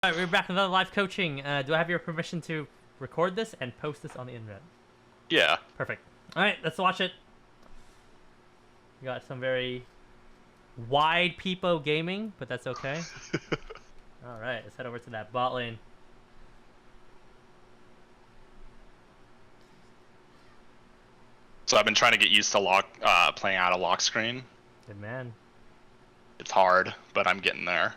Alright, we're back with another live coaching. Do I have your permission to record this and post this on the internet? Yeah. Perfect. Alright, let's watch it. We got some very wide peepo gaming, but that's okay. Alright, let's head over to that bot lane. So I've been trying to get used to playing out a lock screen. Good man. It's hard, but I'm getting there.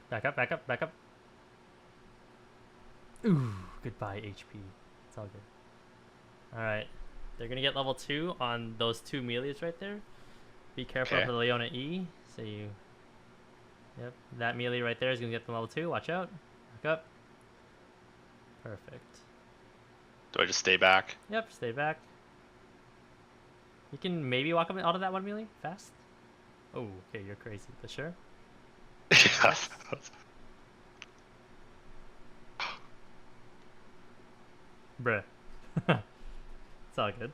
Back up, back up, back up. Ooh, goodbye HP. It's all good. Alright. They're gonna get level 2 on those two melees right there. Be careful of the Leona E. So you... Yep, that melee right there is gonna get them level 2. Watch out. Back up. Perfect. Do I just stay back? Yep, stay back. You can maybe walk up out of that one melee fast. Oh, okay, you're crazy, but sure. Yeah. Bruh. It's all good.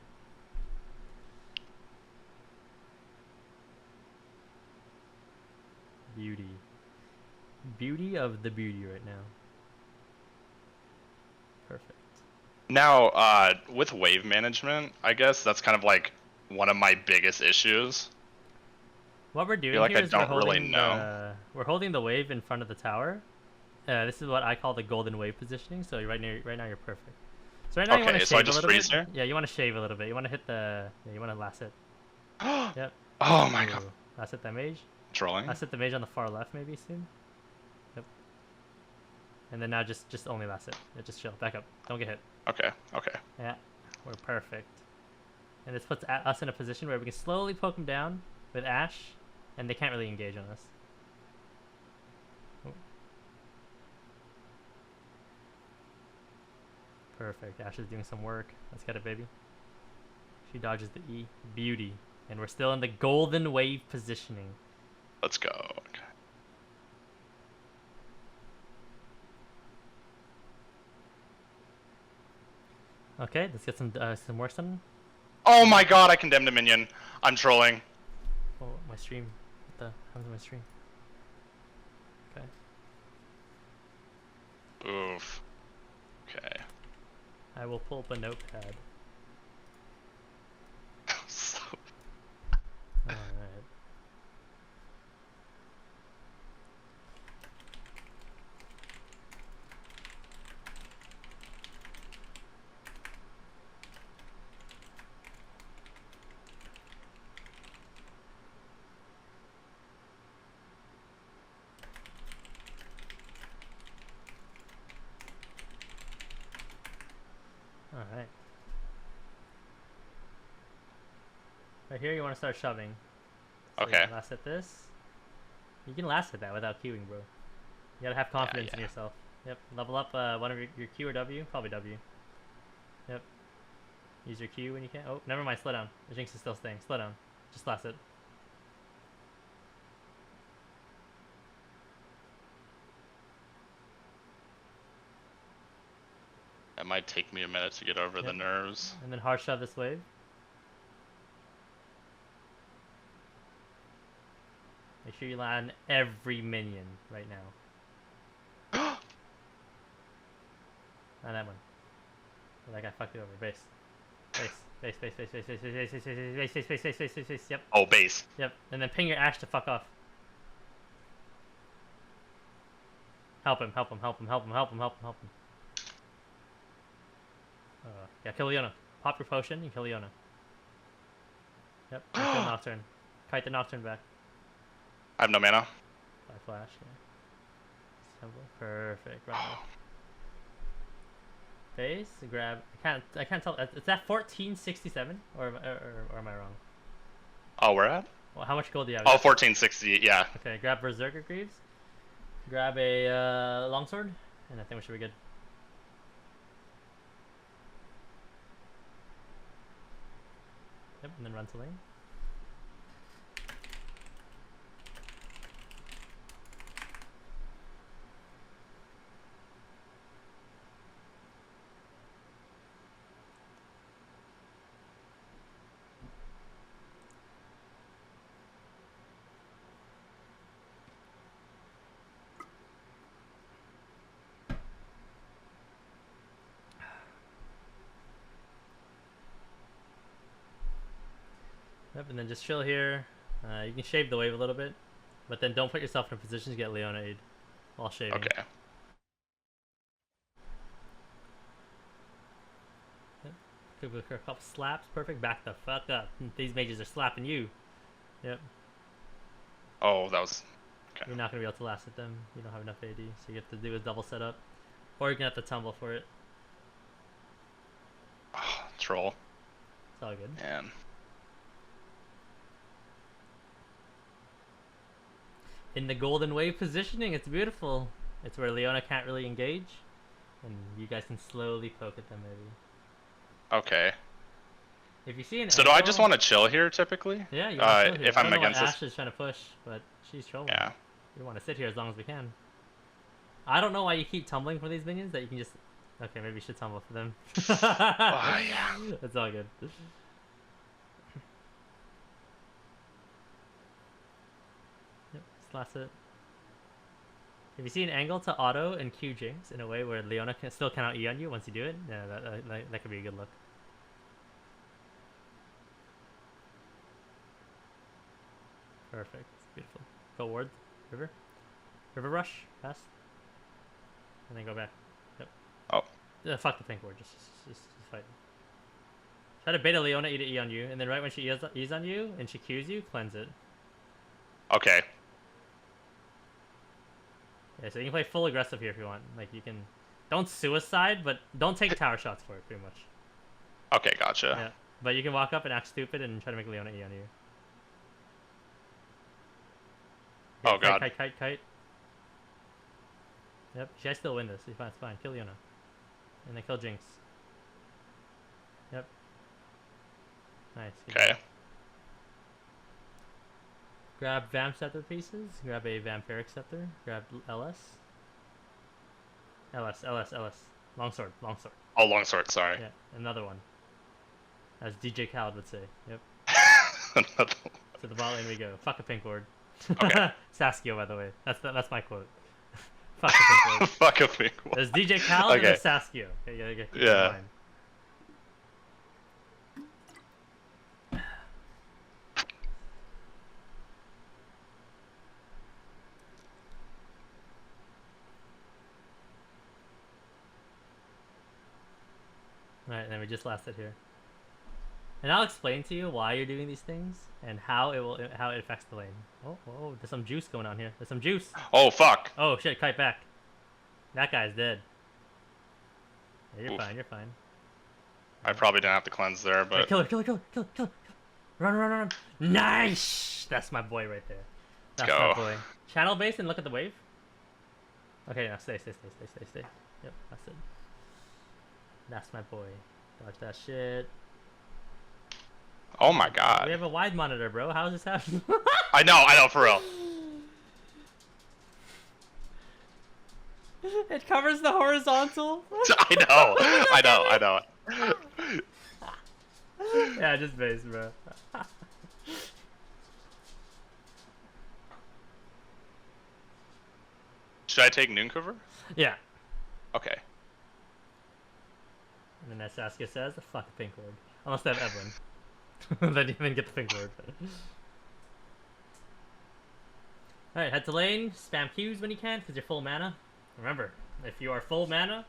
Beauty. Beauty of the beauty right now. Perfect. Now, with wave management, I guess that's kind of like one of my biggest issues. What we're doing like here I is don't really know. we're holding the wave in front of the tower. This is what I call the golden wave positioning. So right now you're perfect. So right now you want to shave a little bit. Here? Yeah, you want to shave a little bit. You want to hit the. Yeah, you want to last hit. Yep. Oh my god. Last hit that mage. Trolling. Last hit the mage on the far left maybe soon. Yep. And then now just only last hit. Yeah, just chill. Back up. Don't get hit. Okay. Okay. Yeah, we're perfect. And this puts us in a position where we can slowly poke them down with Ashe, and they can't really engage on us. Oh. Perfect. Ashe is doing some work. Let's get it, baby. She dodges the E. Beauty. And we're still in the golden wave positioning. Let's go. Okay. Okay, let's get some work done. Oh my god, I condemned a minion. I'm trolling. Oh, my stream. What the hell's my stream? Okay. Oof. Okay. I will pull up a notepad. So... Alright. Alright. Right here, you want to start shoving. So okay. You last hit this. You can last hit that without queuing, bro. You gotta have confidence in yourself. Yep. Level up one of your Q or W. Probably W. Yep. Use your Q when you can. Oh, never mind. Slow down. The Jinx is still staying. Slow down. Just last it. It might take me a minute to get over the nerves. And then hard shove this wave. Make sure you land every minion right now. Not that one. Oh, that guy fucked it over. Base. Base. Base. Yep. Oh, base. Yep. And then ping your Ashe to fuck off. Help him. Yeah, kill Leona. Pop your potion and kill Leona. Yep, kill Nocturne. Kite the Nocturne back. I have no mana. By flash, yeah. Perfect. Right. Base, grab. I can't tell. Is that 1467 or am I wrong? Oh, we're at? Well, how much gold do you have? Oh, 1460. Yeah. Okay, grab Berserker Greaves. Grab a longsword, and I think we should be good. Yep, and then run to lane. Yep, and then just chill here. You can shave the wave a little bit, but then don't put yourself in a position to get Leona aid while shaving. Okay. Yep. A couple slaps, perfect. Back the fuck up. These mages are slapping you. Yep. Oh, that was... Okay. You're not gonna be able to last at them. You don't have enough AD, so you have to do a double setup. Or you're gonna have to tumble for it. Oh, troll. It's all good. Man. In the golden wave positioning, it's beautiful. It's where Leona can't really engage, and you guys can slowly poke at them maybe. Okay. If you see an So angle, do I just want to chill here typically? Yeah, you want to chill here. If I'm against this. this. Ash is trying to push, but she's trolling. Yeah. We want to sit here as long as we can. I don't know why you keep tumbling for these minions. That you can just. Okay, maybe you should tumble for them. Oh, yeah. It's all good. Yep, slash it. If you see an angle to auto and Q Jinx in a way where Leona still cannot E on you once you do it, yeah, that could be a good look. Perfect. Beautiful. Go ward. River. River rush. Pass. And then go back. Yep. Oh. Fuck the pink ward. Just fight. Try to beta Leona E on you, and then right when she E's on you and she Qs you, cleanse it. Okay. Yeah, so you can play full aggressive here if you want. Like you can, don't suicide, but don't take tower shots for it, pretty much. Okay, gotcha. Yeah, but you can walk up and act stupid and try to make Leona E on you. Yeah, Oh god. Kite. Yep, she guys still win this. It's fine. Kill Leona, and then kill Jinx. Yep. Nice. Okay. Grab Vamp Scepter pieces. Grab a Vampiric Scepter. Grab LS. Longsword. Oh, longsword, sorry. Yeah, another one. As DJ Khaled would say. Yep. Another one. To the bot lane we go. Fuck a pink ward. Okay. Saskio, by the way. That's my quote. Fuck a pink ward. Fuck a pink one. There's DJ Khaled Okay. and there's Saskio. Okay, Yeah. Alright, and then we just lasted here. And I'll explain to you why you're doing these things and how it affects the lane. Oh, there's some juice going on here. There's some juice. Oh, fuck. Oh shit, kite back. That guy's dead. Yeah, Oof. you're fine. I probably didn't have to cleanse there, but... Hey, kill her. Run. Nice! That's my boy right there. That's go. my boy. Channel base and look at the wave. Okay, now stay. Yep, that's it. That's my boy. Dodge that shit. Oh my god. We have a wide monitor, bro. How is this happening? I know, for real. It covers the horizontal. I know. Yeah, just base, bro. Should I take noon cover? Yeah. Okay. And then as Saskia says, fuck the pink ward. Unless they have Evelyn. Then you even get the pink ward. Alright, head to lane, spam Qs when you can, because you're full mana. Remember, if you are full mana,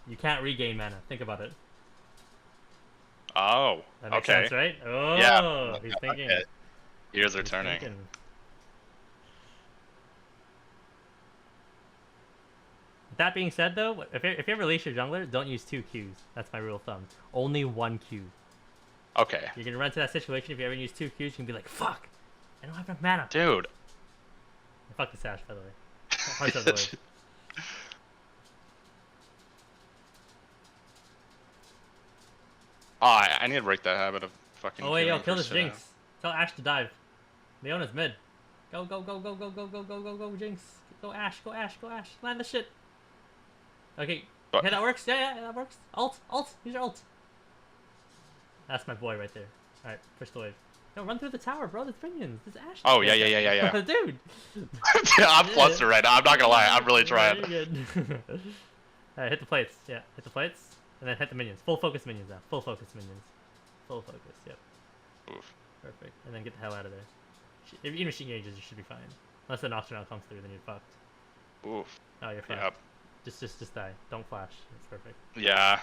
you can't regain mana. Think about it. Oh, That makes okay. sense, right? Oh, Yeah. he's thinking. Okay. Ears are He's turning. thinking. That being said, though, if you ever release your jungler, don't use 2 Qs. That's my rule of thumb. Only 1 Q. Okay. You're gonna run into that situation if you ever use 2 Qs, you can be like, fuck! I don't have enough mana. Dude. Fuck the Sash, by the way. Hearts of the wave. Oh, I need to break that habit of fucking... Oh wait, yo, queuing kill for this shit. Jinx. Tell Ash to dive. Leona's mid. Go, Jinx. Go Ash. Land the shit. Okay. But- Yeah, that works. Yeah, that works. Ult. Use your ult. That's my boy right there. Alright, push the wave. No, run through the tower, bro. There's minions. There's Ash. Oh, yeah. Dude. I'm flustered right now. I'm not gonna lie. I'm really trying. You're good. Alright, hit the plates. Yeah, hit the plates. And then hit the minions. Full focus minions now. Full focus, yep. Oof. Perfect. And then get the hell out of there. Even if she engages, you should be fine. Unless the Nocturnal comes through, then you're fucked. Oof. Oh, you're fucked. Yep. Just die. Don't flash. It's perfect. Yeah.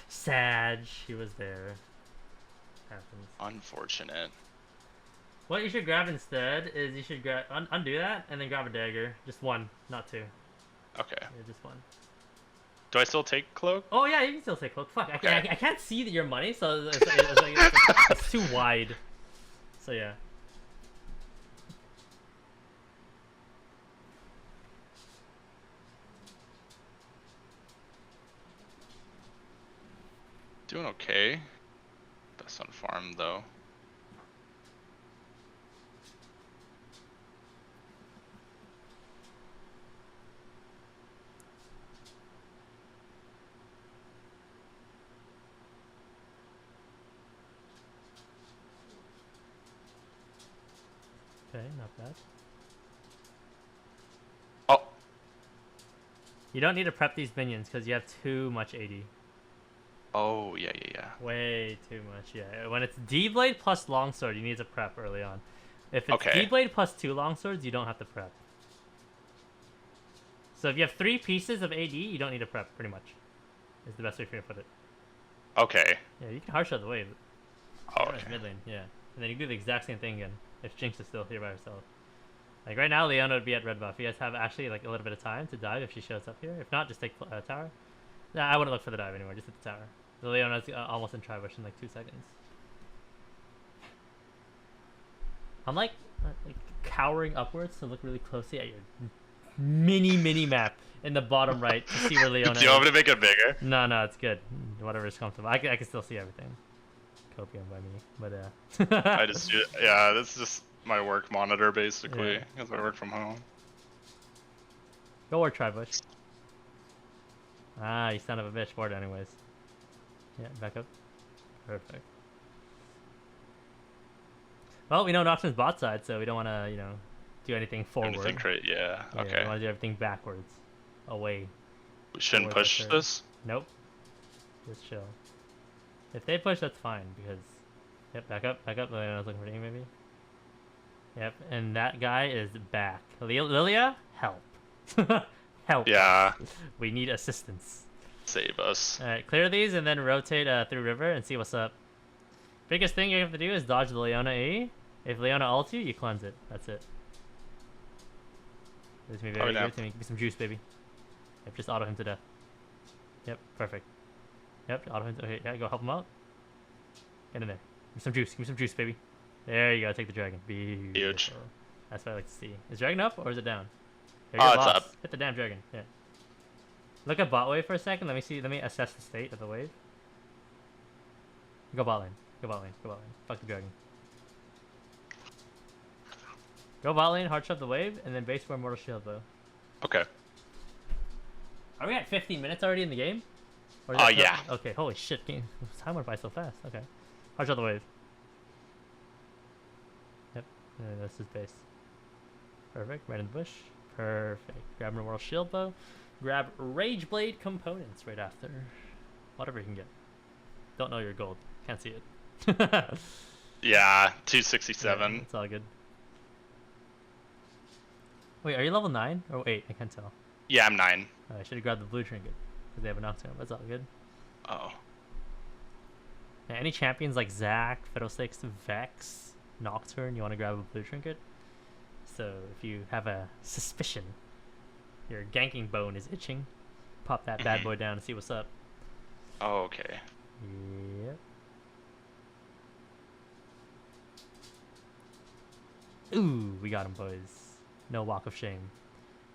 Sag. He was there. Happens. Unfortunate. What you should grab instead is you should grab undo that and then grab a dagger. Just one, not two. Okay. Yeah, just one. Do I still take cloak? Oh yeah, you can still say cloak. Fuck, Okay. I can't see your money, so it's too wide. So yeah. Doing okay. Best on farm though. Okay, not bad. Oh. You don't need to prep these minions because you have too much AD. Oh yeah. Way too much, yeah. When it's D-Blade plus Longsword, you need to prep early on. If it's Okay. D-Blade plus 2 Longswords, you don't have to prep. So if you have 3 pieces of AD, you don't need to prep, pretty much. Is the best way for you to put it. Okay. Yeah, you can hard shot the wave. Oh, Right, okay. mid lane, yeah. And then you do the exact same thing again, if Jinx is still here by herself. Like right now, Leona would be at red buff. You guys have actually like a little bit of time to dive if she shows up here. If not, just take tower. Nah, I wouldn't look for the dive anymore, just hit the tower. The Leona's almost in Tribush in like 2 seconds. I'm like cowering upwards to look really closely at your mini map in the bottom right to see where Leona Do you want me to make it bigger? No, it's good. Whatever's comfortable. I can still see everything. Copium by me, but I just do. Yeah, that's just my work monitor basically, Yeah. because I work from home. Go or Tribush. Ah, you son of a bitch. Board anyways. Yeah, back up. Perfect. Well, we know Noxion's bot side, so we don't want to, do anything forward. Anything great? Yeah. Yeah, Okay. we want to do everything backwards. Away. We shouldn't Forward push to this. Nope. Just chill. If they push, that's fine, because... Yep, back up. I was looking for you, maybe. Yep, and that guy is back. Lilia, help. Help. Yeah. We need assistance. Save us. Alright, clear these and then rotate through river and see what's up. Biggest thing you have to do is dodge the Leona E. If Leona ults you, you cleanse it. That's it. This is me very good. Give me some juice, baby. Yep, just auto him to death. Yep, perfect. Yep, auto him to... Okay, yeah, go help him out. Get in there. Give me some juice. Give me some juice, baby. There you go. Take the dragon. Beautiful. Huge. That's what I like to see. Is dragon up or is it down? It's up. Hit the damn dragon. Yeah. Look at bot wave for a second. Let me assess the state of the wave. Go bot lane. Go bot lane. Fuck the dragon. Go bot lane, hard shove the wave, and then base for Mortal Shield though. Okay. Are we at 15 minutes already in the game? Yeah. Okay, holy shit, time went by so fast. Okay. Hard shove the wave. Yep, and this is base. Perfect, right in the bush. Perfect. Grab Mortal Shield bow. Grab Rage Blade components right after. Whatever you can get. Don't know your gold. Can't see it. Yeah, 267. Yeah, it's all good. Wait, are you level 9? Or 8? I can't tell. Yeah, I'm 9. I should have grabbed the blue trinket. Because they have a knockdown. That's all good. Oh. Yeah, any champions like Zac, Fiddlesticks, Vex, Nocturne, you want to grab a blue trinket? So if you have a suspicion your ganking bone is itching, pop that bad boy down and see what's up. Oh, okay. Yep. Ooh, we got him, boys. No walk of shame.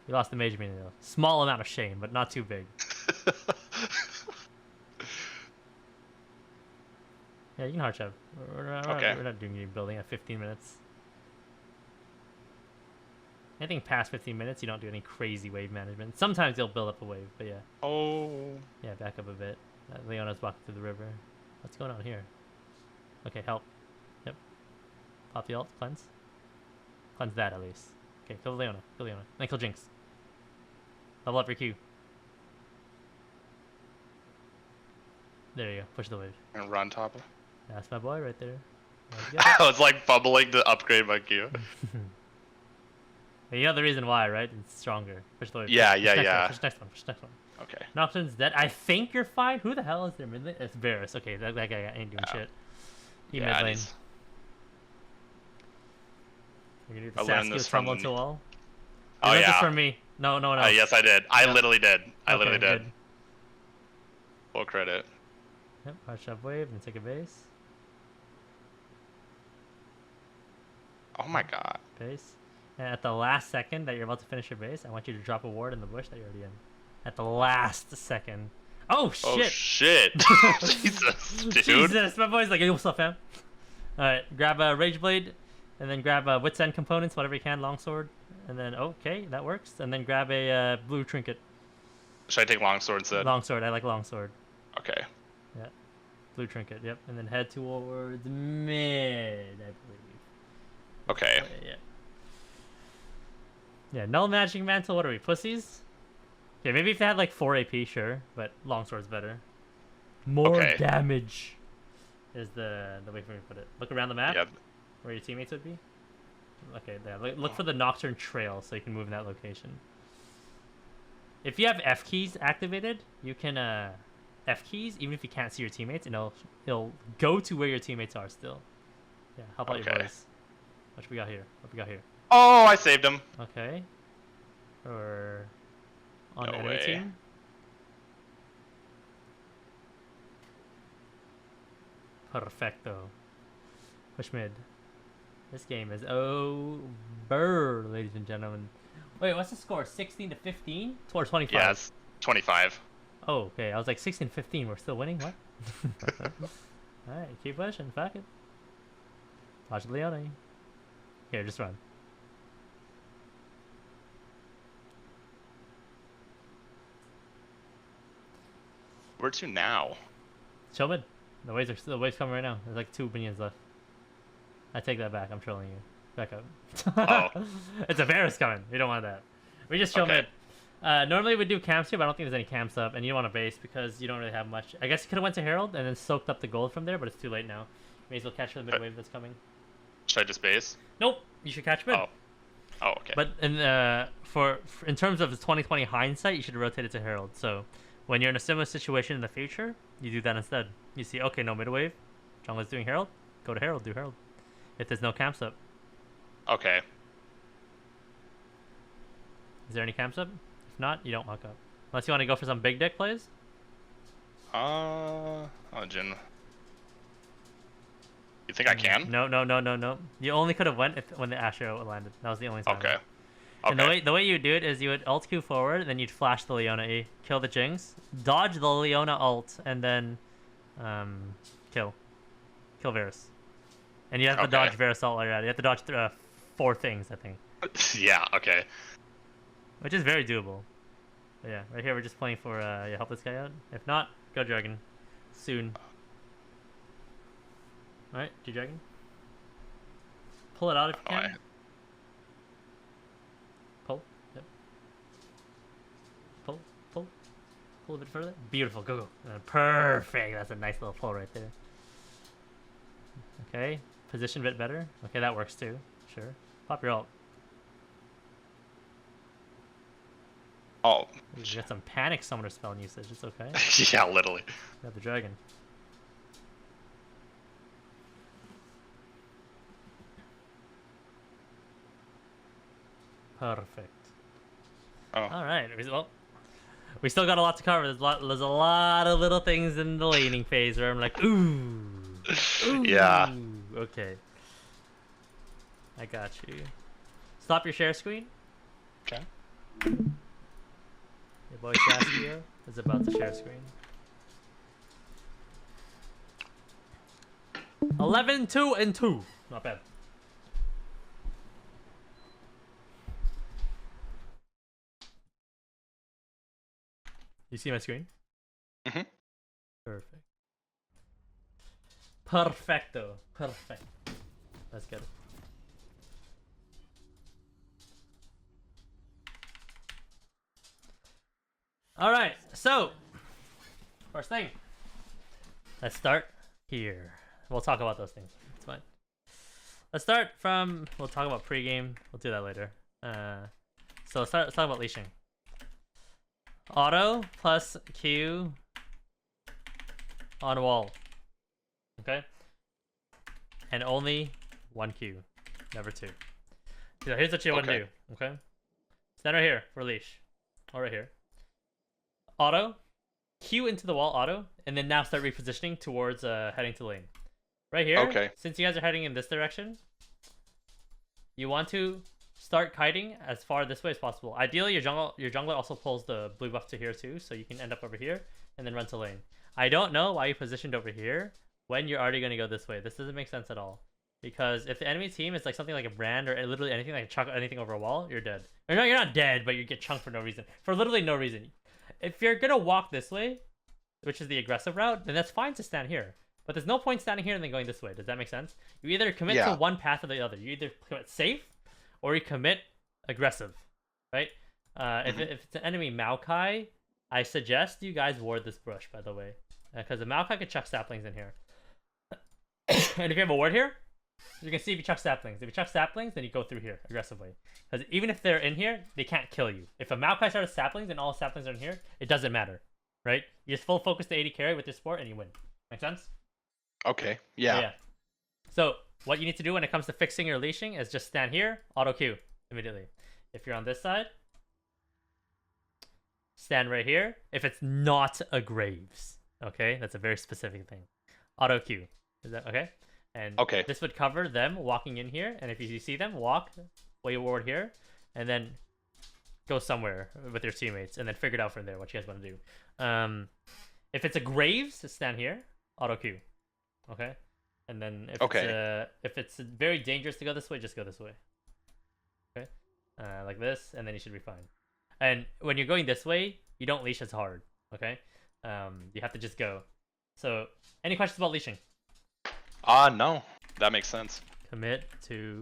We lost the major meeting though. Small amount of shame, but not too big. Yeah, you can hard shove. Okay. We're not doing any building at 15 minutes. Anything past 15 minutes, you don't do any crazy wave management. Sometimes you'll build up a wave, but yeah. Oh. Yeah, back up a bit. Leona's walking through the river. What's going on here? Okay, help. Yep. Pop the ult. Cleanse. Cleanse that at least. Okay, kill Leona. Then kill Jinx. Level up your Q. There you go. Push the wave. And run top of. That's my boy right there. I was like bubbling to upgrade my Q. You know the reason why, right? It's stronger. Push the wave. Yeah, push yeah, next yeah. One, push next one. Push next one. Okay. Nocturne's dead. I think you're fine. Who the hell is their mid lane? It's Varus. Okay, that guy ain't doing shit. He mid lane. You're gonna do the Saskio tumble into wall. Oh yeah. This from me. No. Yes, I did. I Yeah. literally did. I literally did. Good. Full credit. Yep. Watch up wave and take a base. Oh my god. Base. And at the last second that you're about to finish your base, I want you to drop a ward in the bush that you're already in. At the last second. Oh shit! Oh shit! Jesus, dude. Jesus, my boy's like, hey, what's up, fam? Alright, grab a Rage Blade, and then grab Wits End components, whatever you can, longsword. And then, okay, that works. And then grab a blue trinket. Should I take longsword instead? Longsword, I like longsword. Okay. Yeah. Blue trinket, yep. And then head towards mid, I believe. Okay. Yeah. Yeah, null magic mantle, what are we, pussies? Yeah, maybe if they had like 4 AP, sure, but longsword's better. More damage is the way for me to put it. Look around the map, where your teammates would be. Okay, there. Look for the Nocturne trail so you can move in that location. If you have F keys activated, you can F keys even if you can't see your teammates, and it'll go to where your teammates are still. Yeah, how about your boys? What we got here? What we got here? Oh, I saved him. Okay. Or on No the enemy way. team. Perfecto. Push mid. This game is over, ladies and gentlemen. Wait, what's the score? 16 to 15? Or 25? Yeah, it's 25. Oh, okay. I was like 16 to 15. We're still winning? What? Alright, keep pushing. Fuck it. Watch Leone. Here, just run. Where to now? Chill mid. The waves coming right now. There's like 2 minions left. I take that back. I'm trolling you. Back up. Oh. It's a Varus coming. We don't want that. We just chill mid. Normally we do camps here, but I don't think there's any camps up, and you don't want to base because you don't really have much. I guess you could have went to Herald and then soaked up the gold from there, but it's too late now. May as well catch the mid wave that's coming. Should I just base? Nope. You should catch mid. Oh, okay. But in terms of the 2020 hindsight, you should rotate it to Herald. So when you're in a similar situation in the future, you do that instead. You see, okay, no mid wave. Jungler's doing Herald. Go to Herald. Do Herald. If there's no camps up. Okay. Is there any camps up? If not, you don't walk up. Unless you want to go for some big deck plays. Oh, Jin. You think I can? No. You only could have went when the Astro landed. That was the only time. Okay. And the way you would do it is you would ult Q forward, then you'd flash the Leona E, kill the Jinx, dodge the Leona ult, and then kill Varus. And you have to dodge Varus ult while you're at it. You have to dodge 4 things, I think. Yeah. Okay. Which is very doable. But yeah, right here we're just playing for help this guy out. If not, go Dragon. Soon. Alright, do Dragon. Pull it out if you can. Pull. Yep. Pull. Pull a bit further. Beautiful. Go. Perfect. That's a nice little pull right there. Okay. Position a bit better. Okay, that works too. Sure. Pop your ult. Oh. You got some panic summoner spell usage. It's okay. Yeah, literally. Got the dragon. Perfect. Oh. All right. Well, we still got a lot to cover. There's a lot of little things in the laning phase where I'm like, ooh. Yeah. Okay. I got you. Stop your share screen. Okay. Your boy Saskio is about to share screen. 11, 2, and 2. Not bad. You see my screen? Mm-hmm. Perfect. Perfecto. Perfect. Let's get it. Alright, so first thing. Let's start here. We'll talk about those things. It's fine. Let's start from. We'll talk about pregame. We'll do that later. So let's talk about leashing. Auto plus Q on wall. Okay. And only one Q, never two. So here's what you want to do. Okay. Stand right here for leash. Or right here. Auto. Q into the wall auto, and then now start repositioning towards heading to lane. Right here, since you guys are heading in this direction, you want to start kiting as far this way as possible. Ideally, your jungler also pulls the blue buff to here too, so you can end up over here and then run to lane. I don't know why you positioned over here when you're already going to go this way. This doesn't make sense at all. Because if the enemy team is like something like a brand or literally anything like chuck anything over a wall, you're dead. Or no, you're not dead, but you get chunked for no reason. For literally no reason. If you're gonna walk this way, which is the aggressive route, then that's fine to stand here. But there's no point standing here and then going this way. Does that make sense? You either commit to one path or the other. You either commit safe or you commit aggressive, right? If it's an enemy Maokai, I suggest you guys ward this bush, by the way. Because the Maokai can chuck saplings in here. And if you have a ward here, you can see if you chuck saplings. If you chuck saplings, then you go through here aggressively. Because even if they're in here, they can't kill you. If a Maokai starts saplings and all saplings are in here, it doesn't matter, right? You just full focus the 80 carry with your support and you win. Make sense? Okay. Yeah. So what you need to do when it comes to fixing your leashing is just stand here, auto Q immediately. If you're on this side, stand right here. If it's not a Graves, okay, that's a very specific thing. Auto Q. Is that okay? And this would cover them walking in here. And if you see them, walk way forward here, and then go somewhere with your teammates, and then figure it out from there what you guys want to do. If it's a Graves, stand here, auto Q. Okay, and then if it's very dangerous to go this way, just go this way. Okay, like this, and then you should be fine. And when you're going this way, you don't leash as hard. Okay, you have to just go. So, any questions about leashing? No, that makes sense. Commit to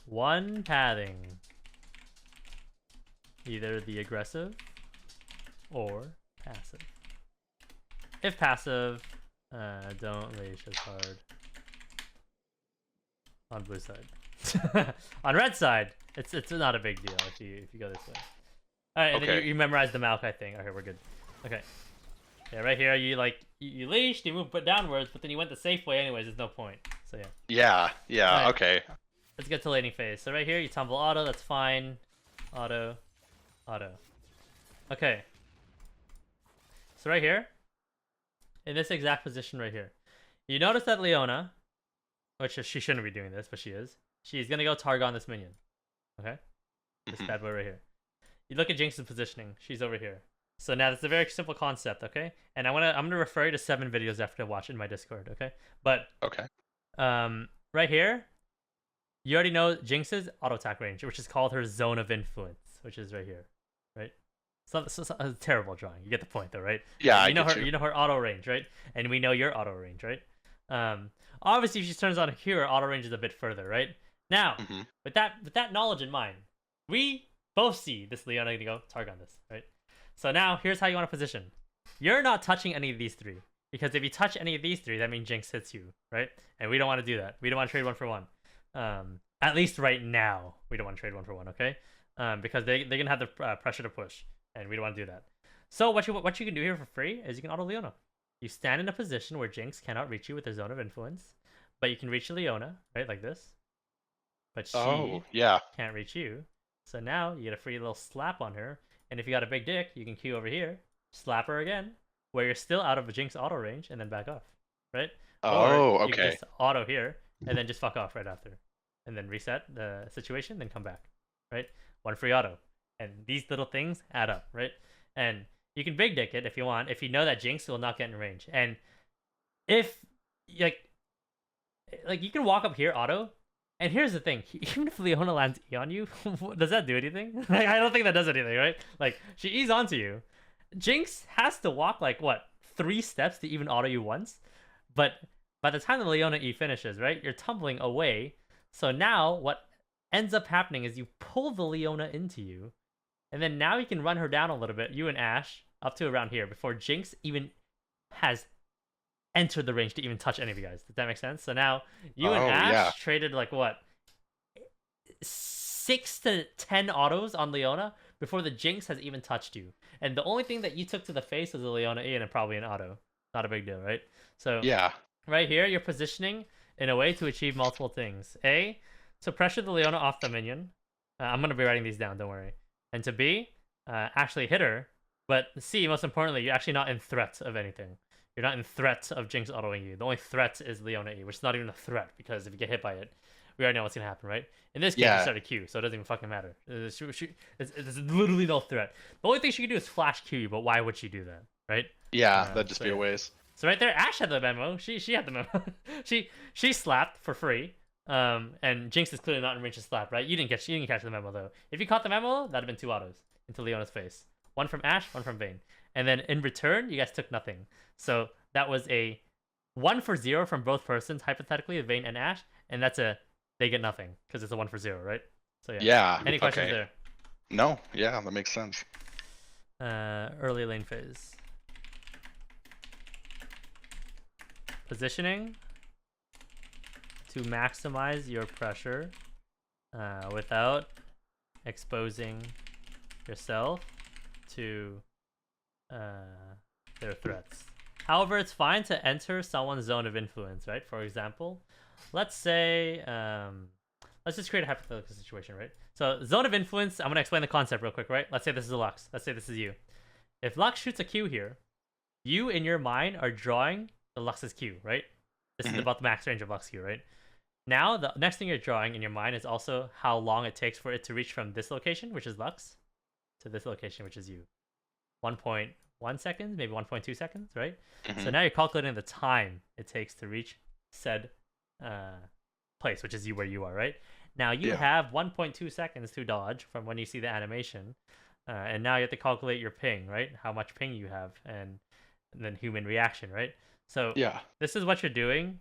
one pathing, either the aggressive or passive. If passive, don't leash as hard. On blue side. On red side, it's not a big deal if you go this way. All right, and then you memorize the Maokai thing. Okay, we're good. Okay. Yeah, right here you leashed, you move downwards, but then you went the safe way anyways. There's no point. So yeah. Yeah. Right. Okay. Let's get to laning phase. So right here you tumble auto. That's fine. Auto. Okay. So right here, in this exact position right here, you notice that Leona, which she shouldn't be doing this, but she is. She's gonna go Targon this minion. Okay. This bad boy right here. You look at Jinx's positioning. She's over here. So now it's a very simple concept, okay? And I'm gonna refer you to 7 videos after to watch in my Discord, okay? But right here, you already know Jinx's auto attack range, which is called her zone of influence, which is right here, right? So a terrible drawing. You get the point, though, right? Yeah, you know her auto range, right? And we know your auto range, right? Obviously, if she turns on here, her auto range is a bit further, right? Now, with that knowledge in mind, we both see this Leona gonna go Targon this, right? So now, here's how you want to position. You're not touching any of these 3. Because if you touch any of these 3, that means Jinx hits you, right? And we don't want to do that. We don't want to trade 1 for 1. At least right now, we don't want to trade 1 for 1, okay? Because they're going to have the pressure to push. And we don't want to do that. So what you can do here for free is you can auto Leona. You stand in a position where Jinx cannot reach you with their zone of influence. But you can reach Leona, right? Like this. But she can't reach you. So now, you get a free little slap on her. And if you got a big dick, you can Q over here, slap her again, where you're still out of a Jinx auto range, and then back off, right? Or you can just auto here, and then just fuck off right after. And then reset the situation, then come back, right? 1 free auto. And these little things add up, right? And you can big dick it if you want, if you know that Jinx will not get in range. And if, like you can walk up here auto, and here's the thing, even if Leona lands E on you, does that do anything? I don't think that does anything, right? Like, she E's onto you. Jinx has to walk, 3 steps to even auto you once. But by the time the Leona E finishes, right, you're tumbling away. So now, what ends up happening is you pull the Leona into you. And then now you can run her down a little bit, you and Ashe, up to around here, before Jinx even has entered the range to even touch any of you guys. Does that make sense? So now you and Oh, Ash yeah. traded like what, 6 to 10 autos on Leona before the Jinx has even touched you. And the only thing that you took to the face was a Leona E and probably an auto. Not a big deal, right? So Yeah. right here, you're positioning in a way to achieve multiple things. A, to pressure the Leona off the minion. I'm going to be writing these down, don't worry. And to B, actually hit her. But C, most importantly, you're actually not in threat of anything. You're not in threat of Jinx autoing you. The only threat is Leona E, which is not even a threat, because if you get hit by it, we already know what's going to happen, right? In this case, you Yeah. started Q, so it doesn't even fucking matter. It's literally no threat. The only thing she can do is flash Q you, but why would she do that, right? Yeah, that'd just so be a yeah. waste. So right there, Ash had the memo. She had the memo. she slapped for free. And Jinx is clearly not in range to slap, right? You didn't catch the memo though. If you caught the memo, that'd have been 2 autos into Leona's face. One from Ash, one from Vayne. And then in return, you guys took nothing. So that was a 1 for 0 from both persons, hypothetically, Vayne and Ash, and that's a they get nothing because it's a 1 for 0, right? So yeah. Yeah. Any questions okay. there? No. Yeah, that makes sense. Early lane phase. Positioning to maximize your pressure without exposing yourself to their threats. However, it's fine to enter someone's zone of influence, right? For example, let's say, let's just create a hypothetical situation, right? So, zone of influence, I'm going to explain the concept real quick, right? Let's say this is Lux. Let's say this is you. If Lux shoots a Q here, you in your mind are drawing the Lux's Q, right? This is about the max range of Lux Q, right? Now, the next thing you're drawing in your mind is also how long it takes for it to reach from this location, which is Lux, to this location, which is you. 1.1 seconds, maybe 1.2 seconds, right? So now you're calculating the time it takes to reach said place, which is you where you are, right? Now you have 1.2 seconds to dodge from when you see the animation, and now you have to calculate your ping, right? How much ping you have, and then human reaction, right? So this is what you're doing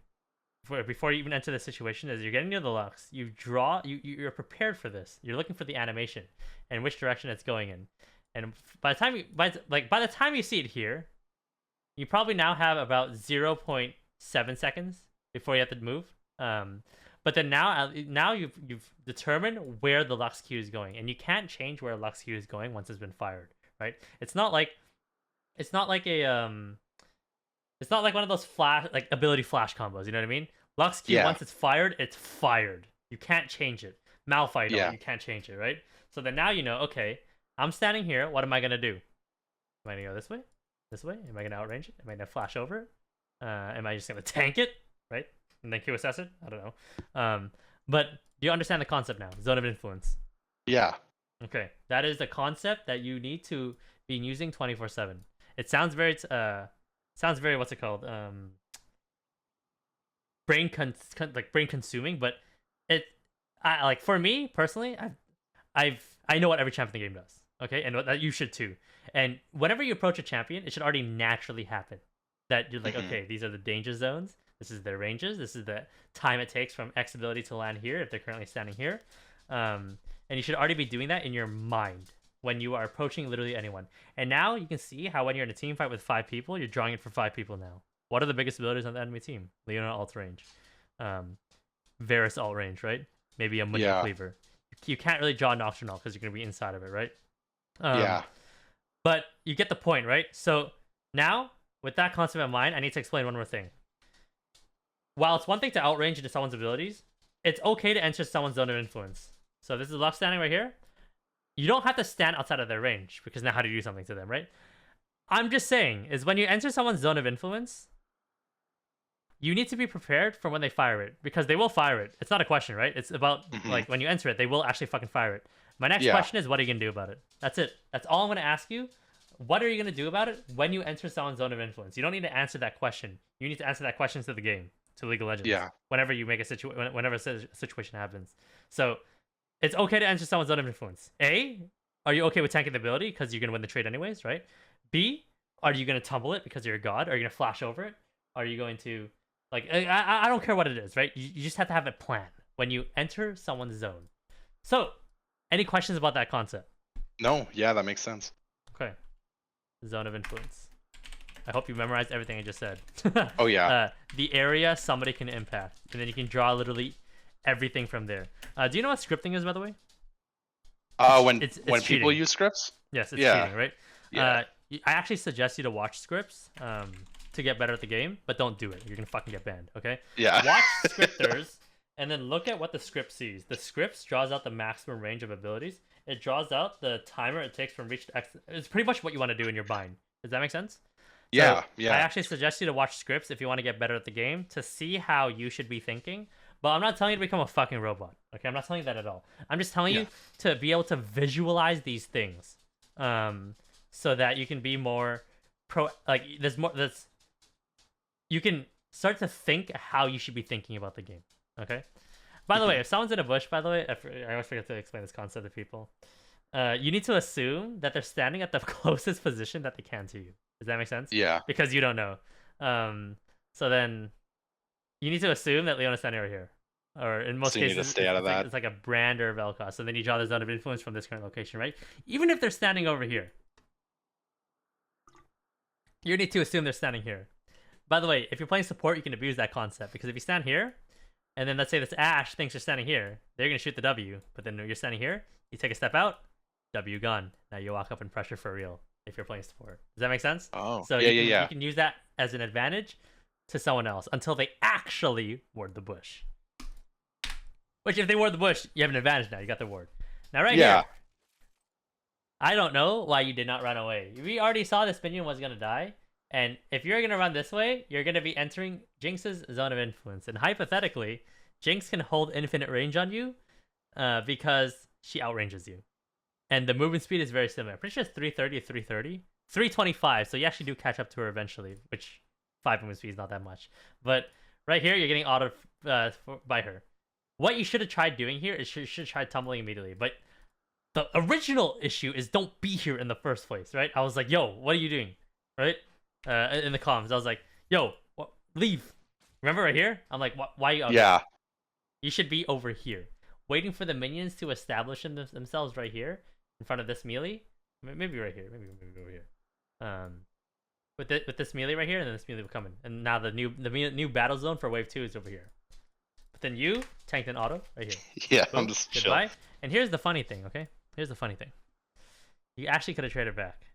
before you even enter the situation. Is you're getting near the Lux, you're prepared for this. You're looking for the animation and which direction it's going in. And by the time you see it here, you probably now have about 0.7 seconds before you have to move. But then now you've determined where the Lux Q is going, and you can't change where Lux Q is going once it's been fired, right? It's not like one of those flash ability flash combos. You know what I mean? Lux Q once it's fired, it's fired. You can't change it. Malphite, you can't change it, right? So then now you know, okay, I'm standing here. What am I gonna do? Am I gonna go this way? This way? Am I gonna outrange it? Am I gonna flash over it? Am I just gonna tank it, right? And then Q assess it? I don't know. But do you understand the concept now? Zone of influence. Yeah. Okay, that is the concept that you need to be using 24/7. It sounds very what's it called? Brain consuming, but for me personally, I know what every champion in the game does. Okay, and that you should too. And whenever you approach a champion, it should already naturally happen that you're like, okay, these are the danger zones. This is their ranges. This is the time it takes from X ability to land here if they're currently standing here. And you should already be doing that in your mind when you are approaching literally anyone. And now you can see how when you're in a team fight with 5 people, you're drawing it for 5 people now. What are the biggest abilities on the enemy team? Leona alt range. Varus alt range, right? Maybe a Mundi Cleaver. You can't really draw Nocturnal because you're going to be inside of it, right? But you get the point, right? So now, with that concept in mind, I need to explain one more thing. While it's one thing to outrange into someone's abilities, it's okay to enter someone's zone of influence. So this is Lux standing right here. You don't have to stand outside of their range, because now how do you do something to them, right? I'm just saying, is when you enter someone's zone of influence, you need to be prepared for when they fire it, because they will fire it. It's not a question, right? It's about, when you enter it, they will actually fucking fire it. My next question is, what are you going to do about it? That's it. That's all I'm going to ask you. What are you going to do about it when you enter someone's zone of influence? You don't need to answer that question. You need to answer that question to the game, to League of Legends. Whenever you make whenever a situation happens. So, it's okay to enter someone's zone of influence. A, are you okay with tanking the ability because you're going to win the trade anyways, right? B, are you going to tumble it because you're a god? Are you going to flash over it? Are you going to... I don't care what it is, right? You just have to have a plan when you enter someone's zone. So, any questions about that concept? No, yeah, that makes sense. Okay. Zone of influence. I hope you memorized everything I just said. Oh yeah. The area somebody can impact, and then you can draw literally everything from there. Do you know what scripting is, by the way? When people cheating. use scripts. Yes, it's Yeah. cheating, right? Yeah. I actually suggest you to watch scripts to get better at the game, but don't do it. You're gonna fucking get banned, okay? Yeah. Watch scripters, and then look at what the script sees. The script draws out the maximum range of abilities. It draws out the timer it takes from reach to X. It's pretty much what you want to do in your bind. Does that make sense? Yeah. So, Yeah. I actually suggest you to watch scripts if you want to get better at the game to see how you should be thinking. But I'm not telling you to become a fucking robot. Okay, I'm not telling you that at all. I'm just telling you to be able to visualize these things, so that you can be more you can start to think how you should be thinking about the game. Okay. By the way, if someone's in a bush, by the way, I always forget to explain this concept to people. You need to assume that they're standing at the closest position that they can to you. Does that make sense? Yeah. Because you don't know. So then you need to assume that Leona's standing over here. Or in most So you need cases, to stay out of that. it's like a brand or a Vel'Koz. So then you draw the zone of influence from this current location, right? Even if they're standing over here, you need to assume they're standing here. By the way, if you're playing support, you can abuse that concept. Because if you stand here, and then let's say this Ashe thinks you're standing here, they're going to shoot the W. But then you're standing here, you take a step out, W gone. Now you walk up and pressure for real if you're playing support. Does that make sense? Oh. So Yeah. you can use that as an advantage to someone else until they actually ward the bush. Which, if they ward the bush, you have an advantage now. You got the ward. Now, right here, I don't know why you did not run away. We already saw this minion was going to die. And if you're going to run this way, you're going to be entering Jinx's zone of influence. And hypothetically, Jinx can hold infinite range on you because she outranges you. And the movement speed is very similar. I'm pretty sure it's 330 to 330. 325, so you actually do catch up to her eventually, which 5 movement speed is not that much. But right here, you're getting autoed by her. What you should have tried doing here is you should have tried tumbling immediately. But the original issue is don't be here in the first place, right? I was like, yo, what are you doing? Right? In the comms, I was like, yo, leave. Remember right here? I'm like, why are you out Yeah. here? You should be over here. Waiting for the minions to establish themselves right here in front of this melee. Maybe right here. Maybe over here. With this melee right here, and then this melee will come in. And now the new battle zone for wave 2 is over here. But then you tanked an auto right here. Yeah, Boom, I'm just goodbye. chill. And here's the funny thing, okay? Here's the funny thing. You actually could have traded back.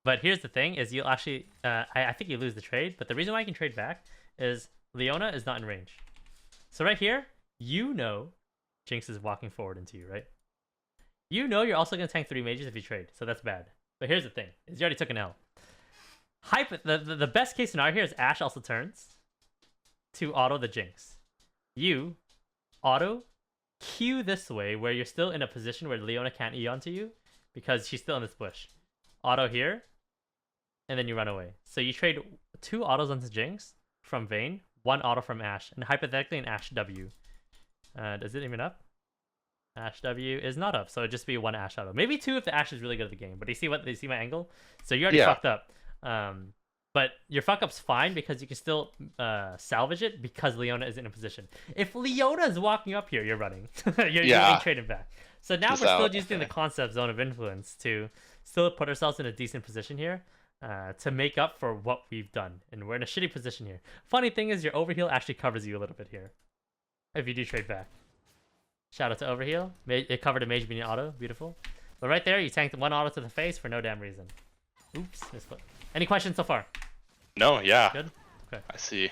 But here's the thing, is you'll actually... I think you lose the trade, but the reason why you can trade back is Leona is not in range. So right here, you know Jinx is walking forward into you, right? You know you're also going to tank 3 mages if you trade, so that's bad. But here's the thing, is you already took an L. The best case scenario here is Ashe also turns to auto the Jinx. You auto Q this way, where you're still in a position where Leona can't E onto you, because she's still in this bush. Auto here, and then you run away. So you trade 2 autos onto Jinx from Vayne, 1 auto from Ashe, and hypothetically an Ashe W. Is it even up? Ashe W is not up, so it'd just be 1 Ashe auto. Maybe 2 if the Ashe is really good at the game. But you see my angle? So you already fucked up. But your fuck up's fine because you can still salvage it because Leona is in a position. If Leona is walking up here, you're running. you're getting traded back. So now we're still using the concept zone of influence to still put ourselves in a decent position here to make up for what we've done. And we're in a shitty position here. Funny thing is your overheal actually covers you a little bit here if you do trade back. Shout out to overheal. It covered a mage minion auto. Beautiful. But right there, you tanked 1 auto to the face for no damn reason. Oops. Misclick. Any questions so far? No, yeah. Good? Okay. I see.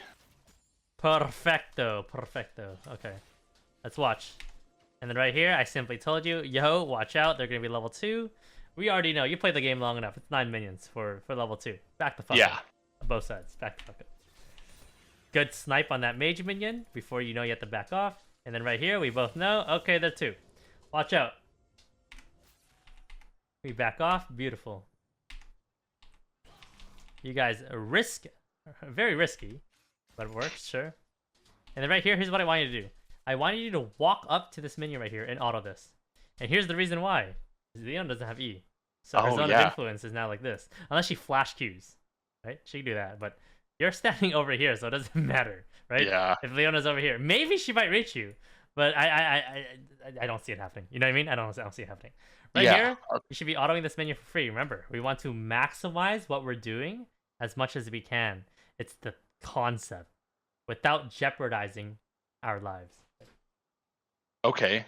Perfecto. Okay. Let's watch. And then right here, I simply told you, yo, watch out. They're going to be level 2. We already know. You played the game long enough. It's 9 minions for level 2. Back the fuck up. Both sides. Back the fuck up. Good snipe on that mage minion before you know you have to back off. And then right here, we both know. Okay, they're 2. Watch out. We back off. Beautiful. You guys very risky, but it works, sure. And then right here, here's what I want you to do. I want you to walk up to this minion right here and auto this. And here's the reason why. Leon doesn't have E. So her zone of influence is now like this. Unless she flash Qs. Right? She can do that. But you're standing over here, so it doesn't matter. Right? Yeah. If Leona's over here. Maybe she might reach you. But I don't see it happening. You know what I mean? I don't see it happening. Right here, you should be autoing this minion for free. Remember, we want to maximize what we're doing as much as we can. It's the concept without jeopardizing our lives. Okay.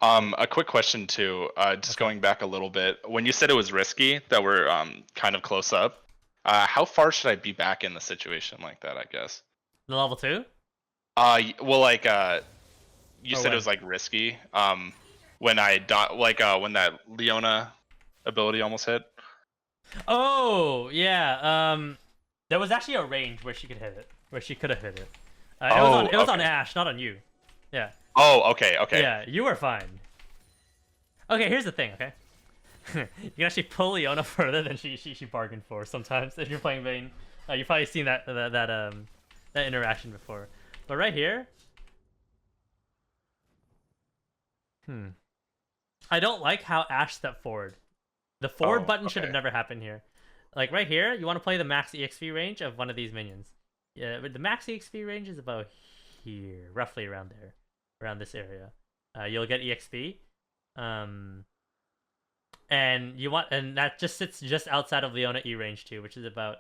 A quick question too. Just going back a little bit. When you said it was risky that we're kind of close up, how far should I be back in the situation like that? I guess. The level 2? Well, like you Or said when? it was like risky. When when that Leona ability almost hit. Oh, yeah. There was actually a range where she could hit it. Where she could have hit it. It was on Okay. Ash, not on you. Yeah. Oh, okay, okay. Yeah, you were fine. Okay, here's the thing, okay? You can actually pull Leona further than she bargained for sometimes if you're playing Vayne. You've probably seen that interaction before. But right here, I don't like how Ash stepped forward. The forward button should have never happened here. Like right here, you want to play the max EXP range of one of these minions. Yeah, but the max EXP range is about here, roughly around there, around this area. You'll get EXP, and that just sits just outside of Leona E range too, which is about,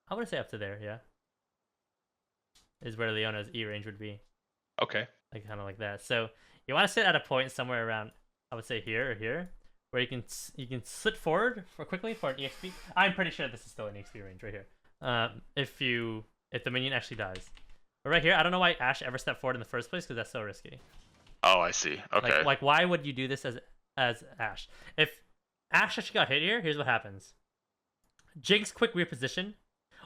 I want to say up to there. Yeah, is where Leona's E range would be. Okay. Like kind of like that. So you want to sit at a point somewhere around, I would say here or here, where you can slip forward quickly for an EXP. I'm pretty sure this is still an EXP range right here. If the minion actually dies. But right here, I don't know why Ash ever stepped forward in the first place because that's so risky. Oh, I see. Okay. Like why would you do this as Ash? If Ash actually got hit here, here's what happens. Jinx quick reposition,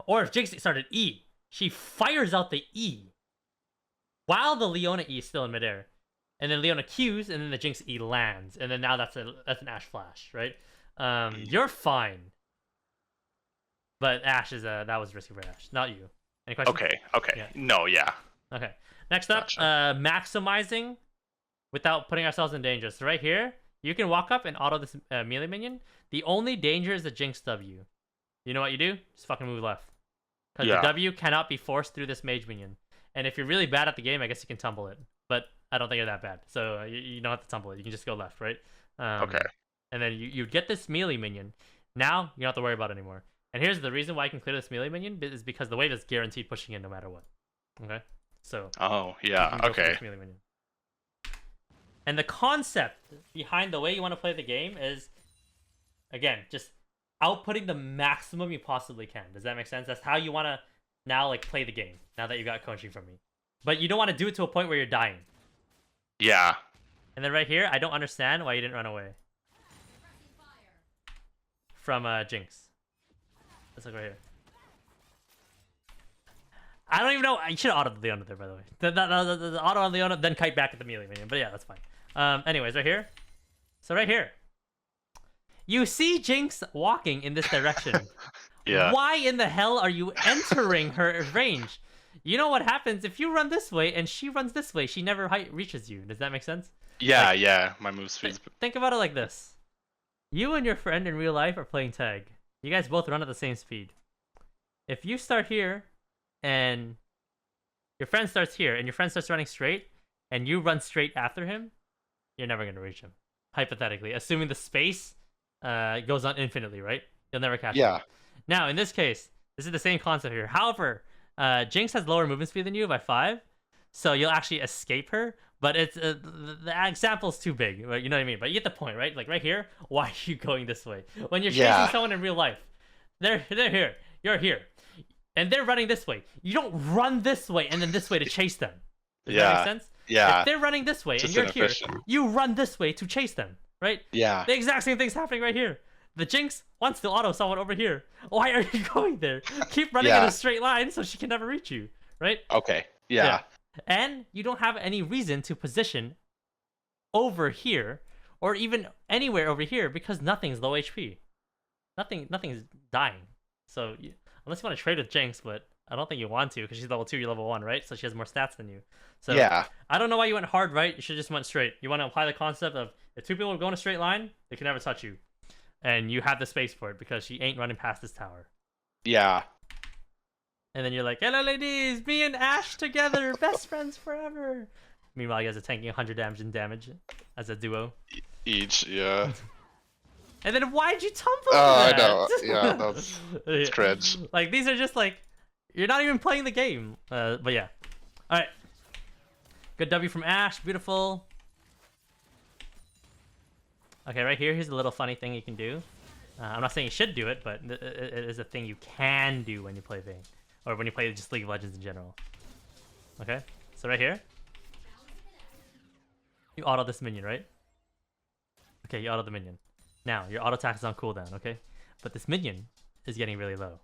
or if Jinx started E, she fires out the E while the Leona E is still in midair. And then Leona Qs, and then the Jinx E lands, and then now that's an Ash flash, right? You're fine, but Ash is that was risky for Ash, not you. Any questions? Okay. Yeah. No, yeah. Okay. Next up, Gotcha. maximizing without putting ourselves in danger. So right here, you can walk up and auto this melee minion. The only danger is the Jinx W. You know what you do? Just fucking move left, because the W cannot be forced through this mage minion. And if you're really bad at the game, I guess you can tumble it, but I don't think you're that bad, so you don't have to tumble it. You can just go left, right? Okay. And then you get this melee minion. Now you don't have to worry about it anymore. And here's the reason why I can clear this melee minion is because the wave is guaranteed pushing in no matter what. Okay, so. Oh yeah. Okay. Melee minion. And the concept behind the way you want to play the game is, again, just outputting the maximum you possibly can. Does that make sense? That's how you want to now like play the game. Now that you got coaching from me, but you don't want to do it to a point where you're dying. Yeah. And then right here, I don't understand why you didn't run away from Jinx. Let's look right here. I don't even know. You should have autoed Leona there, by the way. The auto on Leona, then kite back at the melee minion. But yeah, that's fine. Anyways, right here. So right here, you see Jinx walking in this direction. Yeah. Why in the hell are you entering her range? You know what happens if you run this way and she runs this way? She never reaches you. Does that make sense? Yeah, like, yeah. My move speed's. Think about it like this. You and your friend in real life are playing tag. You guys both run at the same speed. If you start here and your friend starts here and your friend starts running straight and you run straight after him, you're never going to reach him. Hypothetically, assuming the space goes on infinitely, right? You'll never catch him. Now, in this case, this is the same concept here. However, Jinx has lower movement speed than you by 5, so you'll actually escape her. But it's the example's too big, you know what I mean? But you get the point, right? Like right here, why are you going this way? When you're chasing someone in real life, they're here, you're here, and they're running this way. You don't run this way and then this way to chase them. Does that make sense? Yeah. If they're running this way and you're here, you run this way to chase them, right? Yeah. The exact same thing's happening right here. The Jinx wants to auto someone over here. Why are you going there? Keep running in a straight line so she can never reach you, right? Okay. Yeah. And you don't have any reason to position over here or even anywhere over here because nothing's low HP. Nothing's dying. So unless you want to trade with Jinx, but I don't think you want to because she's level 2, you're level 1, right? So she has more stats than you. So I don't know why you went hard right. You should just went straight. You want to apply the concept of if two people go in a straight line, they can never touch you. And you have the space for it because she ain't running past this tower. Yeah. And then you're like, hello ladies, me and Ash together, best friends forever. Meanwhile, you guys are tanking 100 damage as a duo. Each, yeah. And then why'd you tumble Oh, that? I know. Yeah, that's cringe. Like, these are just like, you're not even playing the game. But yeah. All right. Good W from Ash. Beautiful. Okay, right here, here's a little funny thing you can do. I'm not saying you should do it, but it is a thing you can do when you play Vayne. Or when you play just League of Legends in general. Okay? So right here. You auto this minion, right? Okay, you auto the minion. Now, your auto attack is on cooldown, okay? But this minion is getting really low.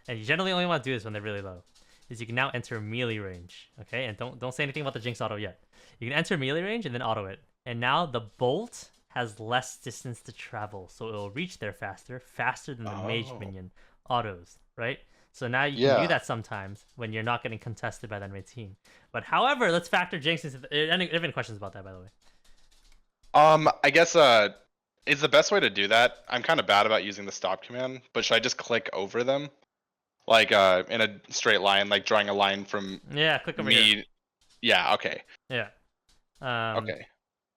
And you generally only want to do this when they're really low. Is you can now enter melee range, okay? And don't say anything about the Jinx auto yet. You can enter melee range and then auto it. And now the bolt has less distance to travel, so it will reach there faster than the mage minion autos, right? So now you can do that sometimes when you're not getting contested by the enemy team. But however, let's factor Jinx into any questions about that, by the way? I guess is the best way to do that. I'm kind of bad about using the stop command, but should I just click over them, like in a straight line, like drawing a line from click over here. Yeah. Okay. Yeah. Okay.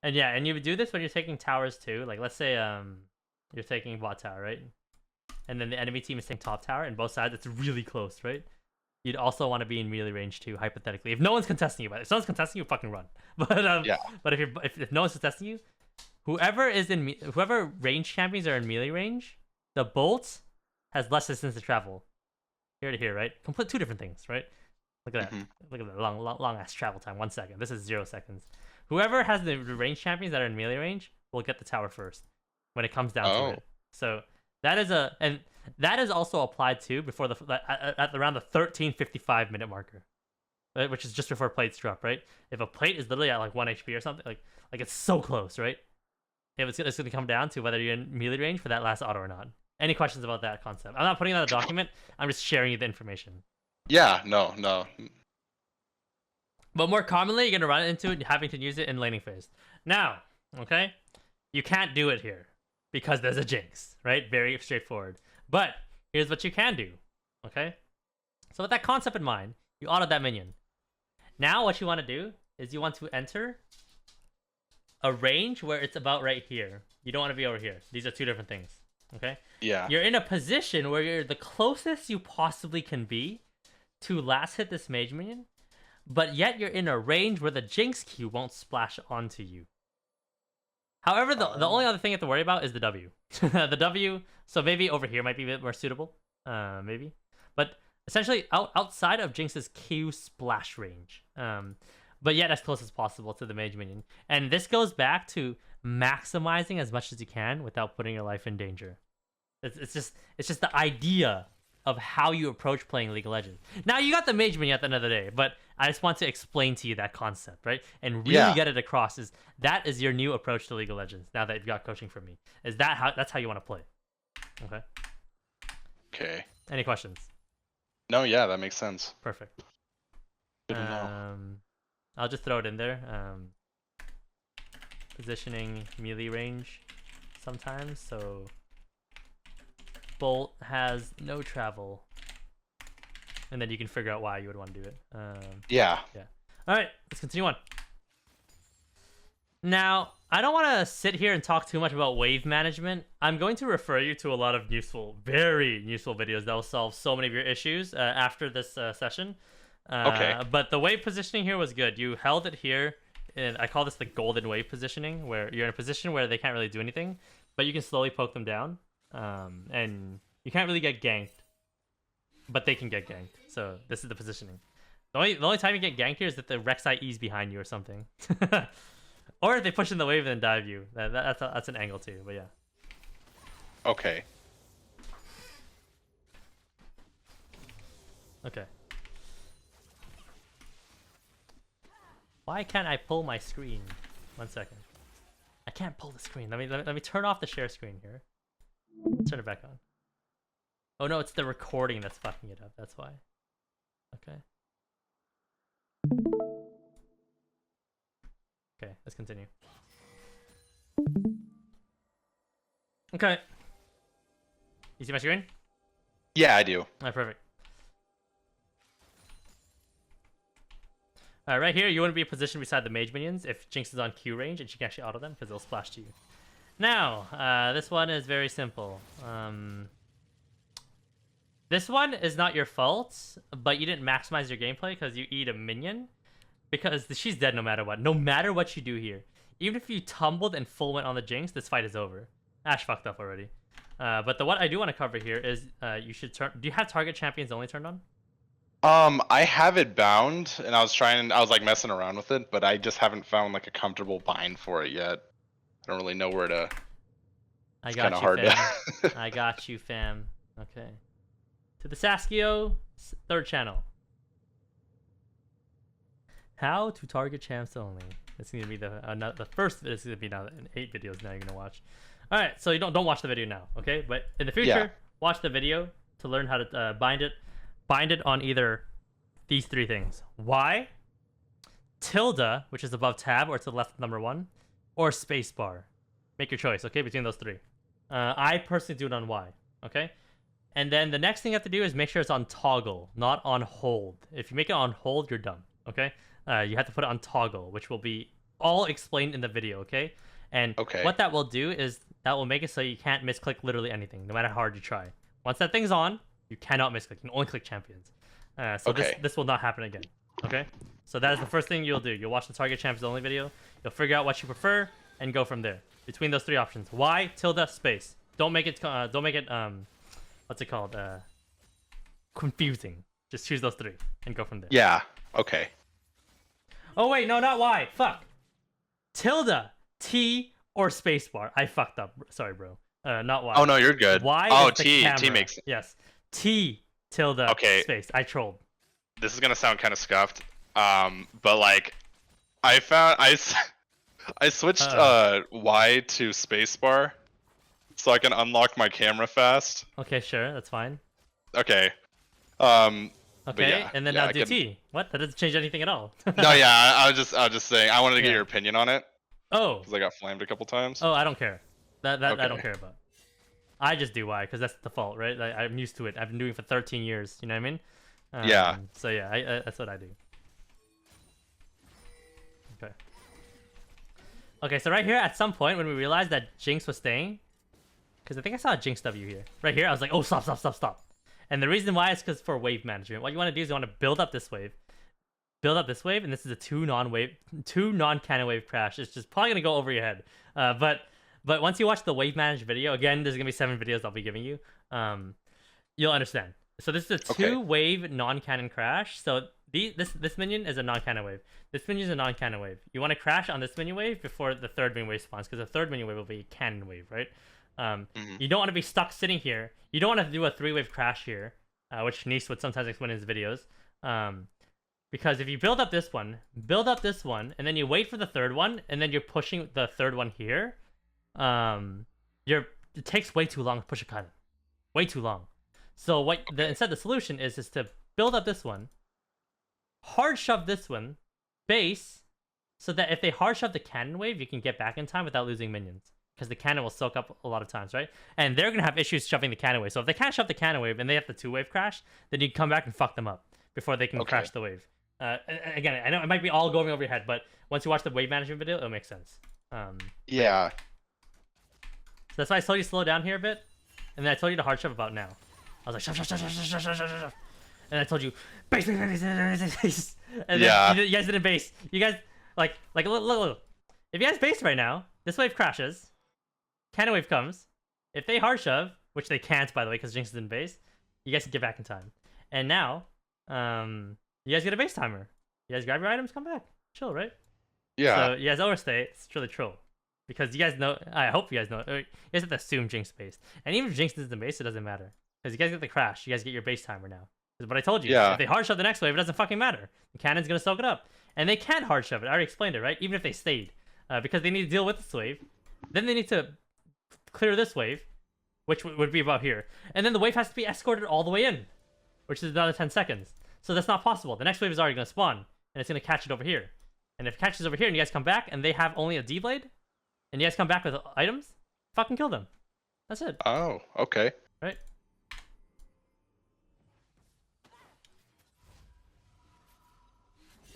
And yeah, and you would do this when you're taking towers too. Like, let's say you're taking bot tower, right? And then the enemy team is taking top tower, and both sides it's really close, right? You'd also want to be in melee range too, hypothetically. If no one's contesting you, but if someone's contesting you, fucking run. But if no one's contesting you, whoever range champions are in melee range, the bolt has less distance to travel. Here to here, right? Complete two different things, right? Look at that. Look at that long ass travel time. 1 second. This is 0 seconds. Whoever has the range champions that are in melee range will get the tower first when it comes down to it. So that is also applied to before at around the 13:55 minute marker, right? Which is just before plates drop, right? If a plate is literally at like 1 HP or something, like it's so close, right? It's going to come down to whether you're in melee range for that last auto or not. Any questions about that concept? I'm not putting it on a document. I'm just sharing you the information. Yeah. No. But more commonly, you're going to run into it having to use it in laning phase. Now, okay, you can't do it here because there's a Jinx, right? Very straightforward. But here's what you can do, okay? So with that concept in mind, you auto that minion. Now what you want to do is you want to enter a range where it's about right here. You don't want to be over here. These are two different things, okay? Yeah. You're in a position where you're the closest you possibly can be to last hit this mage minion, but yet you're in a range where the Jinx Q won't splash onto you. However, the only other thing you have to worry about is the W. The W, so maybe over here might be a bit more suitable, maybe. But essentially, outside of Jinx's Q splash range, but yet as close as possible to the mage minion. And this goes back to maximizing as much as you can without putting your life in danger. It's just the idea of how you approach playing League of Legends. Now, you got the mage minion at the end of the day, but I just want to explain to you that concept, right? And really get it across that is your new approach to League of Legends now that you've got coaching from me. That's how you want to play. Okay? Okay. Any questions? No, yeah, that makes sense. Perfect. Good to know. I'll just throw it in there. Positioning melee range sometimes, so Bolt has no travel, and then you can figure out why you would want to do it. Yeah. All right, let's continue on. Now, I don't want to sit here and talk too much about wave management. I'm going to refer you to a lot of very useful videos that will solve so many of your issues after this session. Okay. But the wave positioning here was good. You held it here, and I call this the golden wave positioning, where you're in a position where they can't really do anything, but you can slowly poke them down. And you can't really get ganked, but they can get ganked. So this is the positioning. The only time you get ganked here is that the Rek'Sai E's behind you or something, or if they push in the wave and then dive you. That's an angle too. But yeah. Okay. Okay. Why can't I pull my screen? 1 second. I can't pull the screen. Let me turn off the share screen here. Turn it back on. Oh no, it's the recording that's fucking it up. That's why. Okay. Okay, let's continue. Okay. You see my screen? Yeah, I do. Alright, perfect. Right here, you want to be positioned beside the mage minions if Jinx is on Q range, and she can actually auto them because they'll splash to you. Now, this one is very simple. This one is not your fault, but you didn't maximize your gameplay because you eat a minion. Because she's dead no matter what. No matter what you do here. Even if you tumbled and full went on the Jinx, this fight is over. Ash fucked up already. But what I do want to cover here is you should turn... Do you have target champions only turned on? I have it bound, and I was like messing around with it, but I just haven't found like a comfortable bind for it yet. I don't really know where to... I got you, hard fam. I got you, fam. Okay. To the Saskio, 3rd channel. How to target champs only. It's gonna be the first. This is gonna be now in 8 videos now you're gonna watch. All right, so you don't watch the video now, okay? But in the future, watch the video to learn how to bind it. Bind it on either these 3 things: Y, tilde, which is above tab or to the left of number 1, or spacebar. Make your choice, okay? Between those 3. I personally do it on Y, okay? And then the next thing you have to do is make sure it's on toggle, not on hold. If you make it on hold, you're dumb, okay? You have to put it on toggle, which will be all explained in the video, okay? And what that will do is that will make it so you can't misclick literally anything, no matter how hard you try. Once that thing's on, you cannot misclick. You can only click champions. So this will not happen again, okay? So that is the first thing you'll do. You'll watch the target champions only video. You'll figure out what you prefer and go from there. Between those 3 options: Y, tilde, space. Don't make it what's it called? Confusing. Just choose those 3 and go from there. Yeah. Okay. Oh wait, no, not Y. Fuck. Tilde, T, or spacebar. I fucked up. Sorry, bro. Not Y. Oh no, you're good. Y. Oh, is the T. camera. T makes sense. Yes. T tilde space. I trolled. This is gonna sound kind of scuffed. But like, I switched Y to spacebar, so I can unlock my camera fast. Okay, sure, that's fine. Okay. Okay, yeah, and then now do T. What? That doesn't change anything at all. No, yeah, I was just saying. I wanted to get your opinion on it. Oh. Because I got flamed a couple times. Oh, I don't care. That I don't care about. I just do Y because that's the default, right? I'm used to it. I've been doing it for 13 years. You know what I mean? Yeah. So yeah, that's what I do. Okay. Okay, so right here, at some point when we realized that Jinx was staying, because I think I saw a Jinx W here. Right here, I was like, oh, stop. And the reason why is because for wave management. What you want to do is you want to build up this wave. And this is a 2 non-cannon wave crash. It's just probably going to go over your head. But once you watch the wave manage video, again, there's going to be 7 videos I'll be giving you. You'll understand. So this is a 2-wave non-cannon crash. So this minion is a non-cannon wave. This minion is a non-cannon wave. You want to crash on this minion wave before the 3rd minion wave spawns, because the 3rd minion wave will be a cannon wave, right? You don't want to be stuck sitting here. You don't want to do a 3-wave crash here, which Nice would sometimes explain in his videos. Because if you build up this one, and then you wait for the 3rd one, and then you're pushing the 3rd one here, it takes way too long to push a cannon. Way too long. So instead the solution is to build up this one, hard shove this one, base, so that if they hard shove the cannon wave, you can get back in time without losing minions. Because the cannon will soak up a lot of times, right? And they're going to have issues shoving the cannon wave. So if they can't shove the cannon wave and they have the 2-wave crash, then you can come back and fuck them up before they can crash the wave. Again, I know it might be all going over your head, but once you watch the wave management video, it'll make sense. Yeah. So that's why I told you to slow down here a bit. And then I told you to hard shove about now. I was like, shove. And I told you, base. And then you guys didn't base. You guys, like look. If you guys base right now, this wave crashes. Cannon wave comes. If they hard shove, which they can't, by the way, because Jinx is in base, you guys can get back in time. And now, you guys get a base timer. You guys grab your items, come back. Chill, right? Yeah. So you guys overstay, it's really troll. Because you guys know, I hope you guys know, you guys have to assume Jinx base. And even if Jinx isn't base, it doesn't matter. Because you guys get the crash, you guys get your base timer now. Because what I told you, if they hard shove the next wave, it doesn't fucking matter. The cannon's going to soak it up. And they can hard shove it, I already explained it, right? Even if they stayed. Because they need to deal with this wave. Then they need to clear this wave, which would be about here. And then the wave has to be escorted all the way in, which is another 10 seconds. So that's not possible. The next wave is already going to spawn, and it's going to catch it over here. And if it catches over here and you guys come back and they have only a D-blade, and you guys come back with items, fucking kill them. That's it. Oh, okay. Right?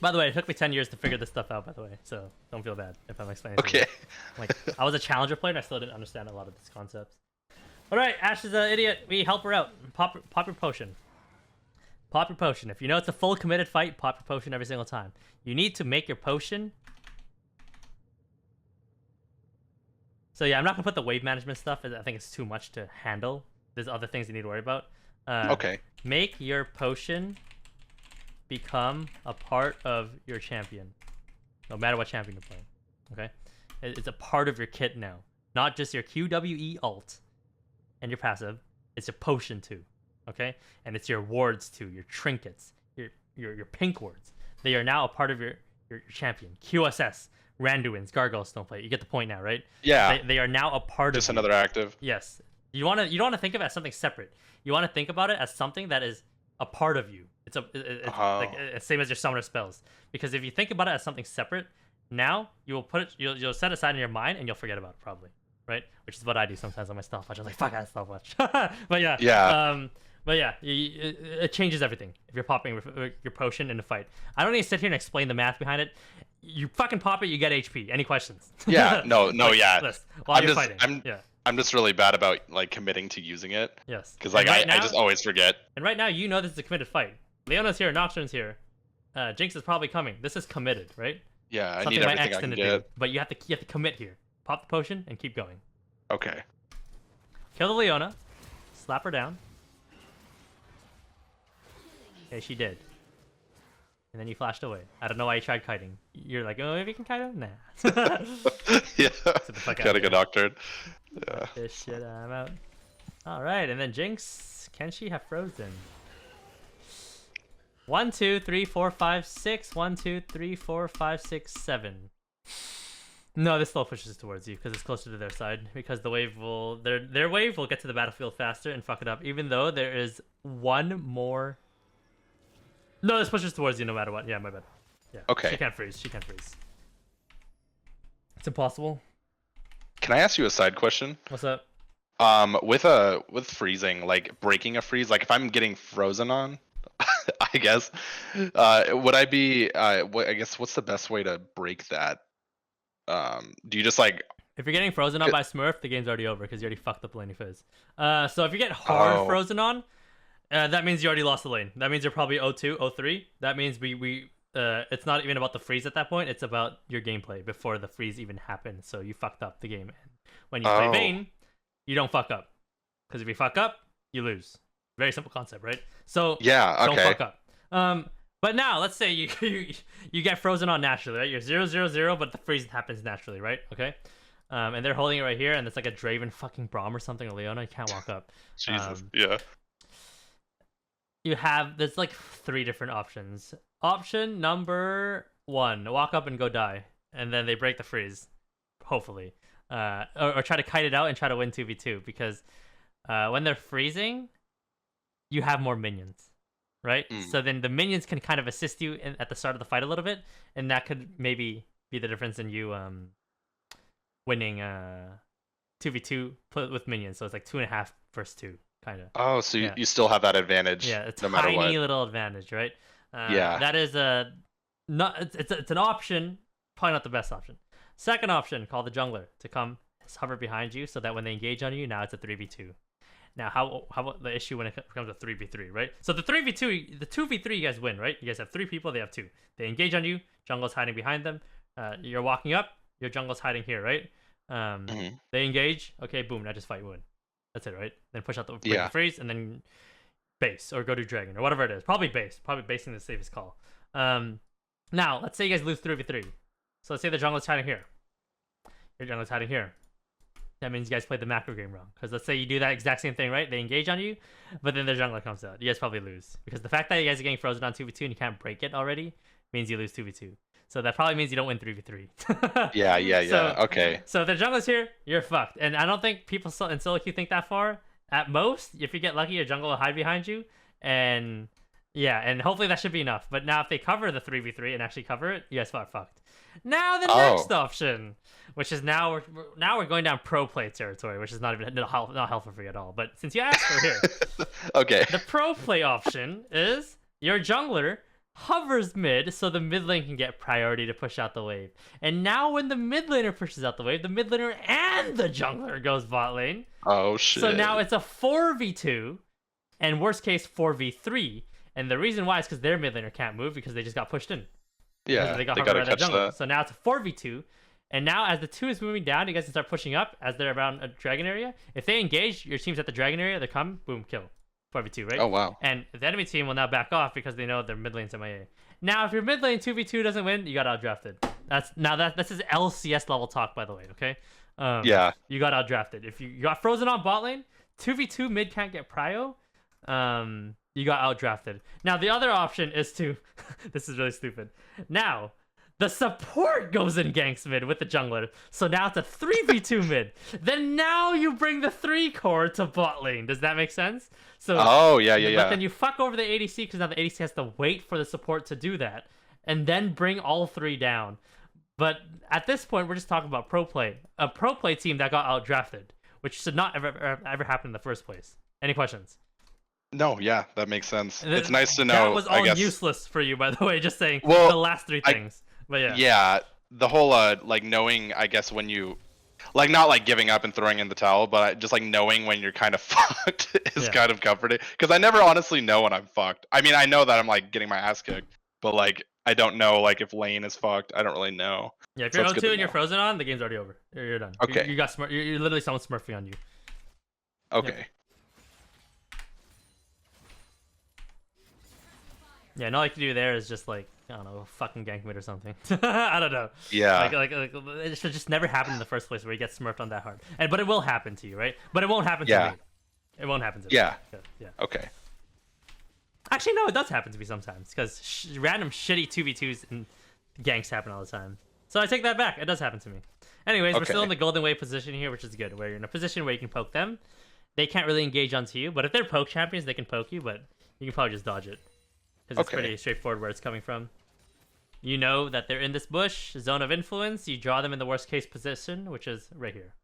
By the way, it took me 10 years to figure this stuff out, by the way, so don't feel bad if I'm explaining to Okay. you. Like, I was a challenger player and I still didn't understand a lot of these concepts. Alright, Ash is an idiot. We help her out. Pop your potion. Pop your potion. If you know it's a full committed fight, pop your potion every single time. You need to make your potion. So yeah, I'm not going to put the wave management stuff. I think it's too much to handle. There's other things you need to worry about. Okay. Make your potion become a part of your champion. No matter what champion you're playing. Okay? It's a part of your kit now. Not just your QWE ult and your passive. It's your potion too. Okay? And it's your wards too. Your trinkets. Your pink wards. They are now a part of your champion. QSS. Randuin's, Gargoyles don't play. You get the point now, right? Yeah. They are now a part of just another active. Yes. You don't want to think of it as something separate. You want to think about it as something that is a part of you. It's like same as your summoner spells. Because if you think about it as something separate, now you will put it. You'll set it aside in your mind and you'll forget about it probably, right? Which is what I do sometimes on my stopwatch. I'm like, fuck, I have stopwatch. But yeah. Yeah. But yeah, it changes everything if you're popping your potion in a fight. I don't need to sit here and explain the math behind it. You fucking pop it, you get HP. Any questions? Yeah. No. Yeah. While you're fighting. I'm just really bad about like committing to using it. Yes. Because like I just always forget. And right now, you know this is a committed fight. Leona's here, Nocturne's here. Jinx is probably coming. This is committed, right? Yeah, I Something need my everything ex I can didn't get. do. But you have to commit here. Pop the potion and keep going. Okay. Kill the Leona. Slap her down. Okay, she did. And then you flashed away. I don't know why you tried kiting. You're like, oh, maybe you can kite him? Nah. Yeah. Gotta get doctored. Yeah. This shit, I'm out. Alright, and then Jinx, can she have frozen? 1, 2, 3, 4, 5, 6. 1, 2, 3, 4, 5, 6, 7. No, this still pushes towards you because it's closer to their side. Because the wave will, their wave will get to the battlefield faster and fuck it up. Even though there is one more. No, this pushes towards you no matter what. Yeah, my bad. Yeah. Okay. She can't freeze. She can't freeze. It's impossible. Can I ask you a side question? What's up? With freezing, like breaking a freeze, like if I'm getting frozen on, I guess, would I be? I guess what's the best way to break that? Do you just like? If you're getting frozen on by Smurf, the game's already over because you already fucked up the laning phase. So if you get hard frozen on, that means you already lost the lane. That means you're probably 0-2, 0-3. That means it's not even about the freeze at that point. It's about your gameplay before the freeze even happened. So you fucked up the game. And when you play Vayne, you don't fuck up. Because if you fuck up, you lose. Very simple concept, right? So yeah, okay. Don't fuck up. But now let's say you get frozen on naturally, right? You're 0-0-0, but the freeze happens naturally, right? Okay. And they're holding it right here, and it's like a Draven fucking Braum or something, or Leona. You can't walk up. Jesus. Yeah. There's like 3 different options. Option number 1, walk up and go die, and then they break the freeze, hopefully, or try to kite it out and try to win 2v2 because when they're freezing, you have more minions, right? So then the minions can kind of assist you at the start of the fight a little bit, and that could maybe be the difference in you winning 2v2 with minions. So it's like 2.5 versus 2. Kind of. Oh, so you still have that advantage. Yeah, it's no a matter tiny what. little advantage, right? Yeah. That is it's an option, probably not the best option. Second option, call the jungler to come hover behind you so that when they engage on you, now it's a 3v2. Now, how about the issue when it becomes a 3v3, right? So the 3v2, the 2v3 you guys win, right? You guys have 3 people, they have 2. They engage on you, jungle's hiding behind them. You're walking up, your jungle's hiding here, right? They engage, okay, boom, now just fight, win. That's it, right? Then push out the freeze, and then base, or go to dragon, or whatever it is. Probably base. Probably basing the safest call. Now, let's say you guys lose 3v3. So let's say the jungle's hiding here. Your jungle's hiding here. That means you guys played the macro game wrong. Because let's say you do that exact same thing, right? They engage on you, but then their jungler comes out. You guys probably lose. Because the fact that you guys are getting frozen on 2v2 and you can't break it already means you lose 2v2. So that probably means you don't win 3v3. Yeah. Okay. So if the jungler's here, you're fucked. And I don't think people in solo queue think that far. At most, if you get lucky, your jungle will hide behind you. And yeah, and hopefully that should be enough. But now if they cover the 3v3 and actually cover it, you guys are fucked. Now the next option, which is now we're going down pro play territory, which is not helpful for you at all. But since you asked, we're here. Okay. The pro play option is your jungler hovers mid so the mid lane can get priority to push out the wave. And now when the mid laner pushes out the wave, the mid laner and the jungler goes bot lane. Oh shit. So now it's a 4v2 and worst case 4v3. And the reason why is because their mid laner can't move because they just got pushed in. Yeah, They got gotta hovered by catch jungler. that. So now it's a 4v2. And now as the 2 is moving down, you guys can start pushing up as they're around a dragon area. If they engage, your team's at the dragon area, they come, boom, kill. 4v2, right? Oh wow. And the enemy team will now back off because they know their mid lane's MIA. Now, if your mid lane 2v2 doesn't win, you got outdrafted. This is LCS level talk, by the way, okay? Yeah. You got outdrafted. If you got frozen on bot lane, 2v2 mid can't get prio, you got outdrafted. Now, the other option is to... this is really stupid. Now, the support goes in ganks mid with the jungler. So now it's a 3v2 mid. Then now you bring the 3 core to bot lane. Does that make sense? So, Oh, yeah. But then you fuck over the ADC because now the ADC has to wait for the support to do that. And then bring all 3 down. But at this point, we're just talking about pro play. A pro play team that got outdrafted. Which should not ever happen in the first place. Any questions? No, yeah, that makes sense. It's nice to know. That was all I guess. useless for you, by the way. Just saying Well, the last 3 things. But yeah. Yeah, the whole like knowing, I guess, when you like not like giving up and throwing in the towel, but just like knowing when you're kind of fucked is kind of comforting. Because I never honestly know when I'm fucked. I mean, I know that I'm like getting my ass kicked, but like I don't know like if lane is fucked. I don't really know. Yeah, if So you're it's good 0-2 to and you're know. frozen on, the game's already over. You're done. Okay. You got smurf. You're literally someone smurfing on you. Okay. Yeah, and all you can do there is just like, I don't know, fucking gank mid or something. I don't know. Yeah. Like it should just never happen in the first place where you get smurfed on that hard. But it will happen to you, right? But it won't happen to Yeah. me. It won't happen to Yeah. me. Yeah. Okay. Actually, no, it does happen to me sometimes because random shitty 2v2s and ganks happen all the time. So I take that back. It does happen to me. Anyways, we're still in the golden wave position here, which is good. Where you're in a position where you can poke them. They can't really engage onto you, but if they're poke champions, they can poke you, but you can probably just dodge it. Because it's pretty straightforward where it's coming from. You know that they're in this bush, zone of influence. You draw them in the worst case position, which is right here.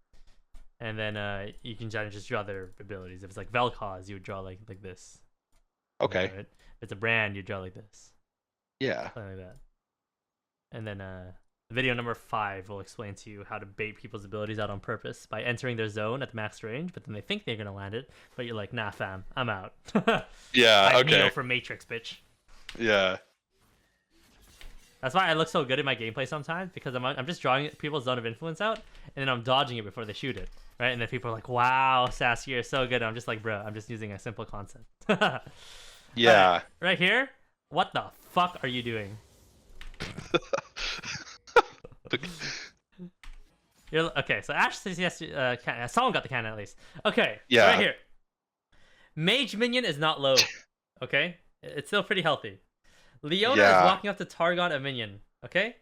And then you can just draw their abilities. If it's like Vel'Koz, you would draw like this. Okay. Right? If it's a brand, you draw like this. Yeah. Something like that. And then video number 5 will explain to you how to bait people's abilities out on purpose by entering their zone at max range, but then they think they're going to land it, but you're like, nah, fam, I'm out. Yeah. I'm Okay. Neo from Matrix, bitch. Yeah. That's why I look so good in my gameplay sometimes, because I'm just drawing people's zone of influence out, and then I'm dodging it before they shoot it, right? And then people are like, wow, Saskio, you're so good. And I'm just like, bro, I'm just using a simple concept. Yeah. Right here, what the fuck are you doing? Okay, so Ash says yes. Someone got the cannon at least. Okay, Yeah. so right here. Mage minion is not low. Okay, it's still pretty healthy. Leona Yeah. is walking up to Targon a minion. Okay,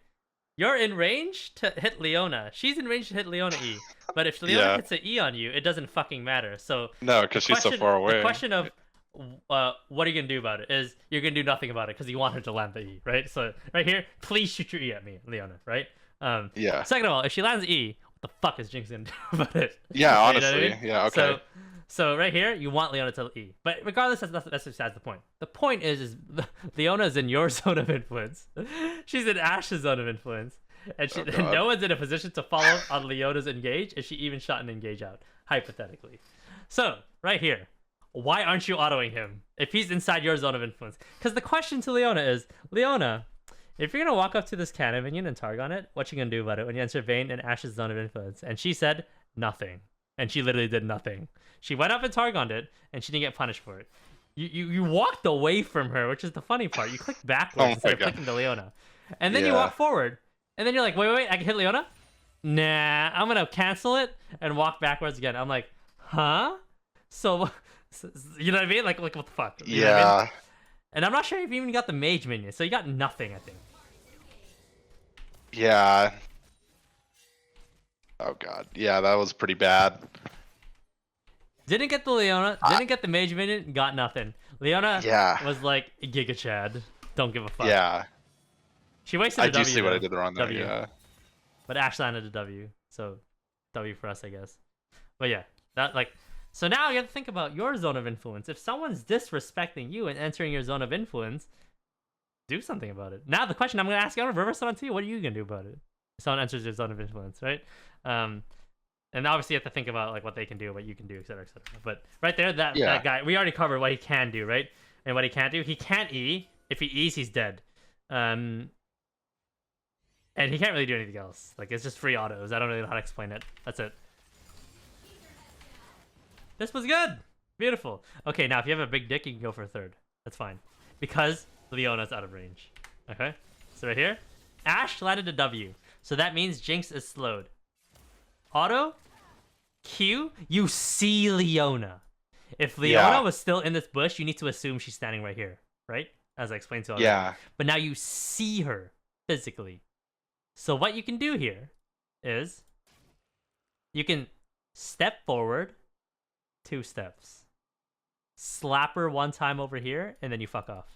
you're in range to hit Leona. She's in range to hit Leona E. But if Leona hits an E on you, it doesn't fucking matter. So No, because she's so far away. The question of what are you gonna do about it is you're gonna do nothing about it because you want her to land the E, right? So right here, please shoot your E at me, Leona, right? Yeah. Second of all, if she lands E, what the fuck is Jinx gonna do about it? Yeah, You know what I honestly. mean? Yeah, okay. So right here, you want Leona to E. But regardless, that's besides the point. The point is Leona is in your zone of influence. She's in Ash's zone of influence. And no one's in a position to follow on Leona's engage if she even shot an engage out, hypothetically. So, right here, why aren't you autoing him if he's inside your zone of influence? Because the question to Leona is, Leona, if you're going to walk up to this cannon minion and target it, what you going to do about it when you enter Vayne and Ash's zone of influence? And she said, nothing. And she literally did nothing. She went up and targeted it, and she didn't get punished for it. You walked away from her, which is the funny part. You clicked backwards instead of clicking to Leona. And then you walk forward, and then you're like, wait, I can hit Leona? Nah, I'm going to cancel it and walk backwards again. I'm like, huh? So you know what I mean? Like what the fuck? You know what I mean? And I'm not sure if you even got the mage minion, so you got nothing, I think. Yeah. Oh god. Yeah, that was pretty bad. Didn't get the Leona, didn't get the mage minion, got nothing. Leona was like Giga Chad. Don't give a fuck. Yeah. She wasted a W. I do see what though. I did wrong there, W. yeah. But Ash landed a W, so W for us, I guess. But yeah, so now you have to think about your zone of influence. If someone's disrespecting you and entering your zone of influence, do something about it. Now the question I'm gonna ask you, I'm gonna reverse it on to you. What are you gonna do about it? Someone enters your zone of influence, right? And obviously you have to think about like what they can do, what you can do, etc., etc. But right there, that guy, we already covered what he can do, right? And what he can't do, he can't E. If he E's, he's dead. And he can't really do anything else. Like, it's just free autos. I don't really know how to explain it. That's it. This was good. Beautiful. Okay, now if you have a big dick, you can go for a third. That's fine. Because Leona's out of range. Okay? So right here, Ashe landed a W. So that means Jinx is slowed. Auto, Q, you see Leona. If Leona was still in this bush, you need to assume she's standing right here. Right? As I explained to you already. Yeah. But now you see her physically. So what you can do here is you can step forward 2 steps. Slap her 1 time over here, and then you fuck off.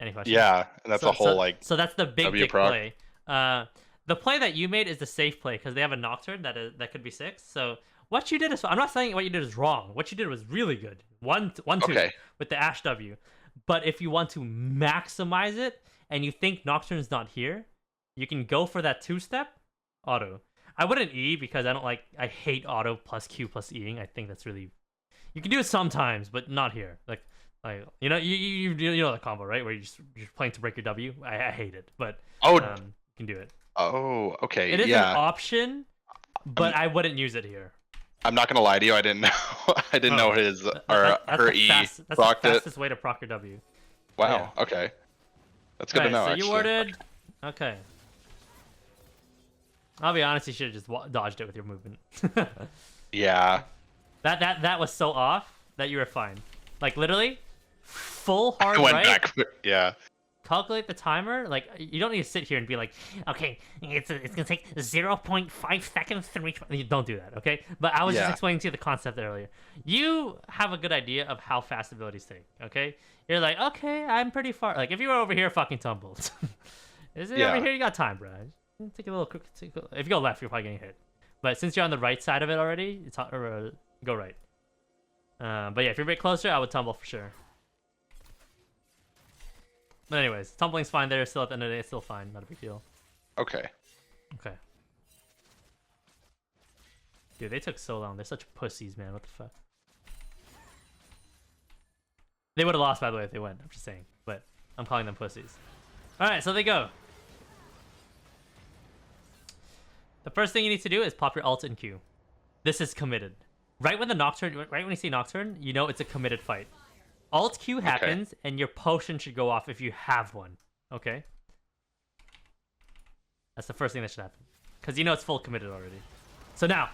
Any questions? Yeah, and that's a whole like. So that's the big W dick proc. play. The play that you made is the safe play because they have a Nocturne that could be 6. So what you did is, I'm not saying what you did is wrong. What you did was really good. 1-2 with the Ashe W. But if you want to maximize it and you think Nocturne's not here, you can go for that 2-step auto. I wouldn't E because I hate auto plus Q plus Eing. I think that's really, you can do it sometimes, but not here. Like you know the combo, right? Where you're playing to break your W. I hate it, but you can do it. Oh, okay. It is an option, but I wouldn't use it here. I'm not gonna lie to you. I didn't know. I didn't know his or her E that's the fastest way to proc your W. Wow. Yeah. Okay. That's good to know. So actually. you warded. Okay. I'll be honest. You should have just dodged it with your movement. Yeah. That was so off that you were fine. Like literally, full hard I went right. back. Yeah. Calculate the timer. Like you don't need to sit here and be like, okay, it's gonna take 0.5 seconds to reach. You don't do that, okay? But I was just explaining to you the concept earlier. You have a good idea of how fast abilities take, okay? You're like, okay, I'm pretty far. Like if you were over here, fucking tumbled. Is it over here? You got time, bro. Take a little quick. If you go left, you're probably getting hit. But since you're on the right side of it already, it's go right. But yeah, if you're a bit closer, I would tumble for sure. But anyways, tumbling's fine there. Still at the end of the day, it's still fine. Not a big deal. Okay. Okay. Dude, they took so long. They're such pussies, man. What the fuck? They would have lost, by the way, if they went. I'm just saying. But I'm calling them pussies. Alright, so they go. The first thing you need to do is pop your ult in Q. This is committed. Right when you see Nocturne, you know it's a committed fight. Alt Q happens, and your potion should go off if you have one. Okay? That's the first thing that should happen. Because you know it's full committed already. So now,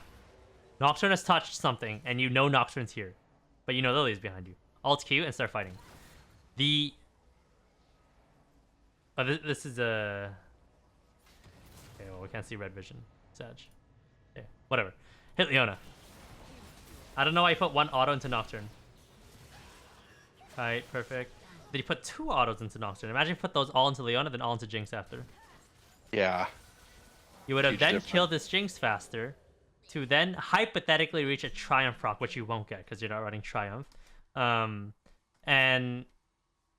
Nocturne has touched something, and you know Nocturne's here. But you know Lily's behind you. Alt Q and start fighting. This is a... Okay, well, we can't see red vision. Sag. Yeah, whatever. Hit Leona. I don't know why you put 1 auto into Nocturne. Alright, perfect. Did you put 2 autos into Nocturne? Imagine you put those all into Leona, then all into Jinx after. Yeah. You would have then killed this Jinx faster to then hypothetically reach a Triumph proc, which you won't get because you're not running Triumph. And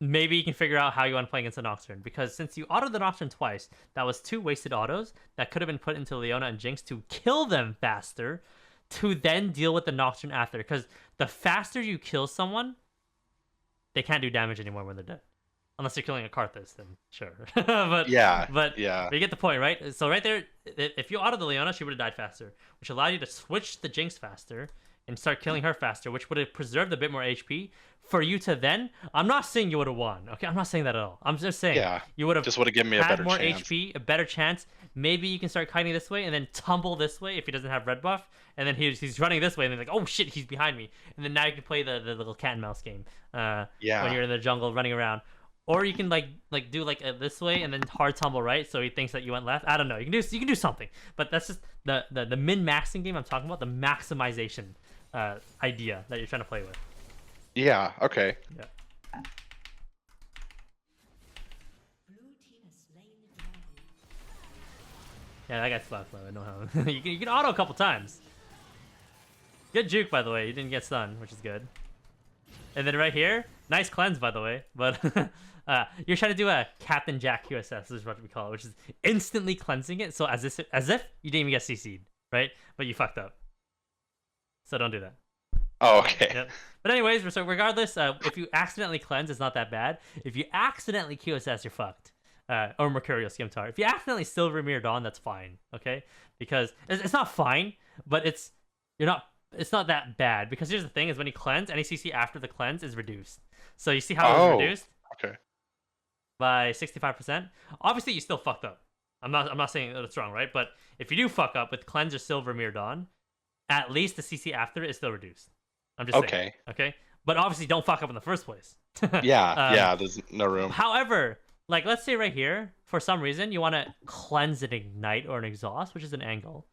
maybe you can figure out how you want to play against the Nocturne. Because since you autoed the Nocturne twice, that was 2 wasted autos that could have been put into Leona and Jinx to kill them faster to then deal with the Nocturne after. Because the faster you kill someone, they can't do damage anymore when they're dead. Unless you're killing a Karthus, then sure. but you get the point, right? So right there, if you auto the Leona, she would have died faster, which allowed you to switch the Jinx faster and start killing her faster, which would have preserved a bit more HP for you to then... I'm not saying you would have won, okay? I'm not saying that at all. I'm just saying you would have just would have given me a better more chance. HP, a better chance. Maybe you can start kiting this way and then tumble this way if he doesn't have red buff. And then he's running this way and then like, oh shit, he's behind me. And then now you can play the little cat and mouse game when you're in the jungle running around. Or you can like do like this way and then hard tumble right, so he thinks that you went left. I don't know. You can do something, but that's just the min maxing game I'm talking about. The maximization idea that you're trying to play with. Yeah. Okay. Yeah. Yeah, that guy's flat flow. I know how. you can auto a couple times. Good juke, by the way. You didn't get stunned, which is good. And then right here, nice cleanse, by the way. But You're trying to do a Captain Jack QSS, is what we call it, which is instantly cleansing it, so as if you didn't even get CC'd, right? But you fucked up. So don't do that. Oh, okay. Yep. But anyways, so regardless, if you accidentally cleanse, it's not that bad. If you accidentally QSS, you're fucked. Or Mercurial Skimtar. If you accidentally Silver Mirror Dawn, that's fine, okay? Because it's not fine, but it's not that bad. Because here's the thing: is when you cleanse, any CC after the cleanse is reduced. So you see how it was reduced? Okay. By 65%. Obviously, you still fucked up. I'm not saying that it's wrong, right? But if you do fuck up with cleanse or Silver Mirror Dawn, at least the CC after it is still reduced. I'm just saying. Okay. But obviously, don't fuck up in the first place. Yeah. There's no room. However, like let's say right here, for some reason you want to cleanse an ignite or an exhaust, which is an angle,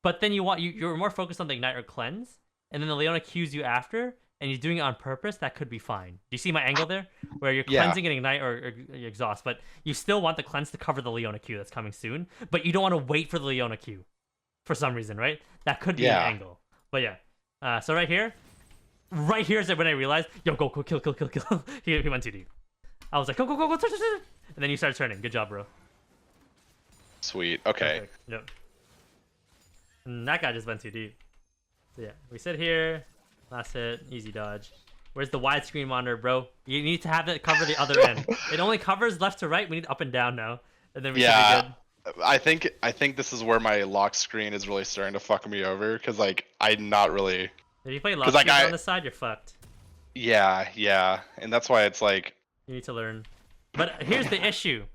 but then you're more focused on the ignite or cleanse, and then the Leona cues you after, and you're doing it on purpose. That could be fine. Do you see my angle there, where you're cleansing an ignite or exhaust, but you still want the cleanse to cover the Leona Q that's coming soon, but you don't want to wait for the Leona Q, for some reason, right? That could be an angle. But yeah, so right here is when I realized, yo, go kill. He went too deep. I was like, go, and then you started turning. Good job, bro. Sweet. Okay. Perfect. Yep. And that guy just went too deep. So yeah, we sit here. Last hit, easy dodge. Where's the widescreen monitor, bro? You need to have it cover the other end. It only covers left to right. We need up and down now, and then we should be good. I think this is where my lock screen is really starting to fuck me over, because like I'm not really. If you play lock screen on the side, you're fucked. Yeah, and that's why it's like. You need to learn. But here's the issue.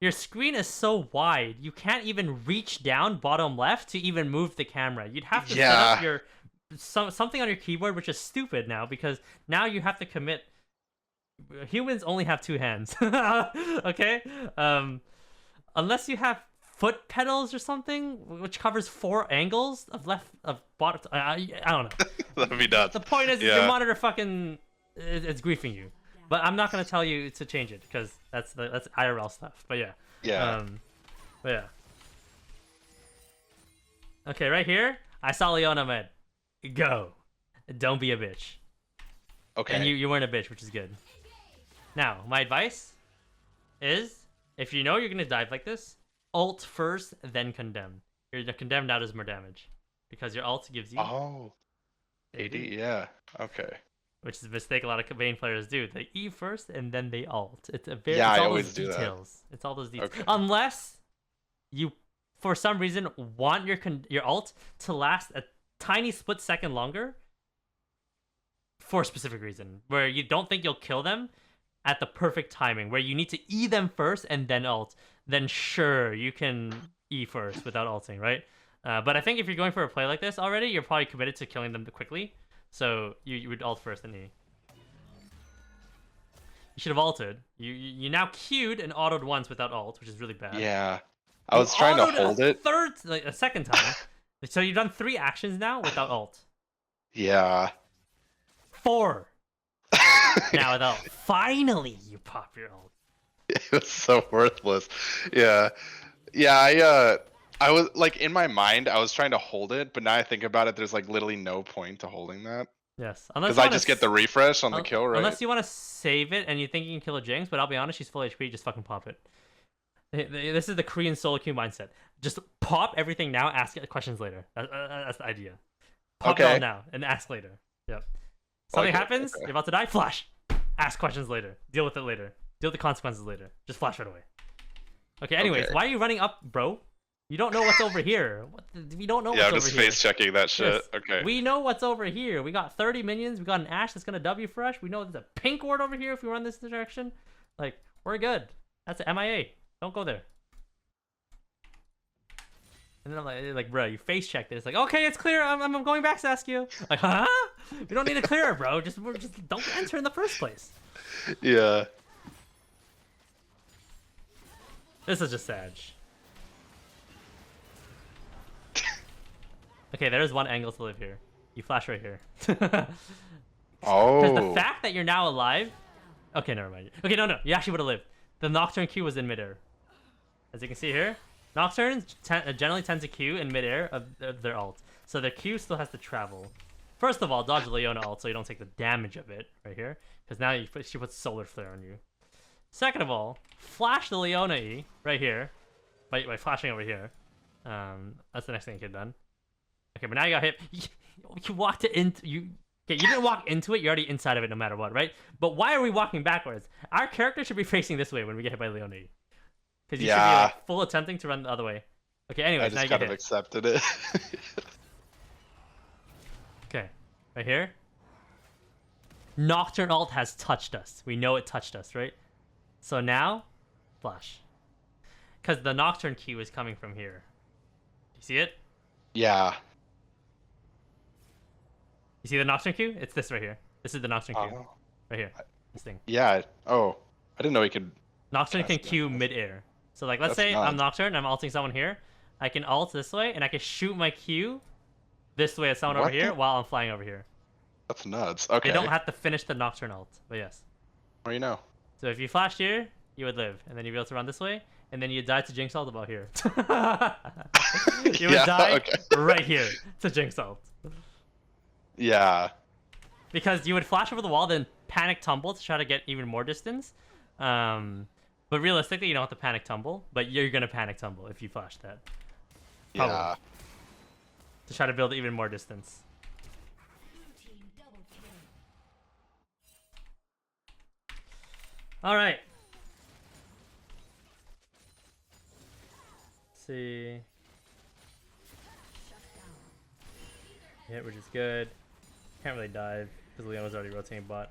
Your screen is so wide, you can't even reach down bottom left to even move the camera. You'd have to set up your something on your keyboard, which is stupid now, because now you have to commit. Humans only have 2 hands. Okay? Unless you have foot pedals or something, which covers 4 angles of bottom. I don't know. That'd be nuts. The point is, your monitor fucking it's griefing you. But I'm not gonna tell you to change it, because that's IRL stuff. But yeah. Yeah. But yeah. Okay, right here, I saw Leona med. Go. Don't be a bitch. Okay. And you weren't a bitch, which is good. Now, my advice is, if you know you're gonna dive like this, ult first, then condemn. Your condemn now does more damage, because your ult gives you. Oh. AD. Yeah. Okay. Which is a mistake a lot of Vayne players do. They E first and then they ult. It's I all always those do details. It's all those details. Okay. Unless you, for some reason, want your ult to last a tiny split second longer for a specific reason, where you don't think you'll kill them at the perfect timing, where you need to E them first and then ult, then sure, you can E first without ulting, right? But I think if you're going for a play like this already, you're probably committed to killing them quickly. So you would ult first and E. You should have ulted. You now queued and autoed once without ult, which is really bad. Yeah, I was trying to hold it. A second time. So you've done 3 actions now without ult. Yeah. 4. Now without. Finally, you pop your ult. It was so worthless. Yeah. I was like, in my mind, I was trying to hold it, but now I think about it, there's like literally no point to holding that. Yes, because I just get the refresh on the kill, right? Unless you want to save it and you think you can kill a Jinx, but I'll be honest, she's full HP. Just fucking pop it. This is the Korean solo queue mindset. Just pop everything now, ask questions later. That's the idea. Pop it all now and ask later. Yep. Something happens, you're about to die. Flash. Ask questions later. Deal with it later. Deal with the consequences later. Just flash right away. Okay. Anyways, why are you running up, bro? You don't know what's over here. We don't know what's over here. Yeah, I'm just face checking that shit. Yes. Okay. We know what's over here. We got 30 minions. We got an Ashe that's gonna W for us. We know there's a pink ward over here if we run this direction. Like, we're good. That's an MIA. Don't go there. And then I'm like, bro, you face checked it. It's like, okay, it's clear. I'm going back, Saskio. Like, huh? We don't need to clear it, bro. Just don't enter in the first place. Yeah. This is just Sag. Okay, there's one angle to live here. You flash right here. Oh. Because the fact that you're now alive... Okay, never mind. Okay, no. You actually would have lived. The Nocturne Q was in midair. As you can see here, Nocturnes generally tend to Q in midair of their ult. So their Q still has to travel. First of all, dodge the Leona ult so you don't take the damage of it right here. Because now she puts Solar Flare on you. Second of all, flash the Leona E right here, by flashing over here. That's the next thing you could have done. Okay, but now you got hit. You walked it into you. Okay, you didn't walk into it. You're already inside of it, no matter what, right? But why are we walking backwards? Our character should be facing this way when we get hit by Leona E. Because you should be like full attempting to run the other way. Okay, anyways, I now just you kind get of hit. accepted it. Okay, right here. Nocturne ult has touched us. We know it touched us, right? So now, flash. Because the Nocturne Q is coming from here. You see it? Yeah. You see the Nocturne Q? It's this right here. This is the Nocturne Q. Oh. Right here. This thing. Yeah. Oh, I didn't know he could. Nocturne can Q mid-air. So like, let's say I'm Nocturne, I'm ulting someone here. I can ult this way, and I can shoot my Q this way at someone over here while I'm flying over here. That's nuts. Okay. I don't have to finish the Nocturne ult, but yes. Well, you know. So if you flashed here, you would live, and then you'd be able to run this way, and then you die to Jinx ult about here. You would die right here to Jinx ult. Yeah. Because you would flash over the wall, then panic tumble to try to get even more distance. But realistically, you don't have to panic tumble, but you're gonna panic tumble if you flash that. Probably. Yeah. To try to build even more distance. All right. Let's see. Hit, which is good. Can't really dive because Leona's already rotating bot.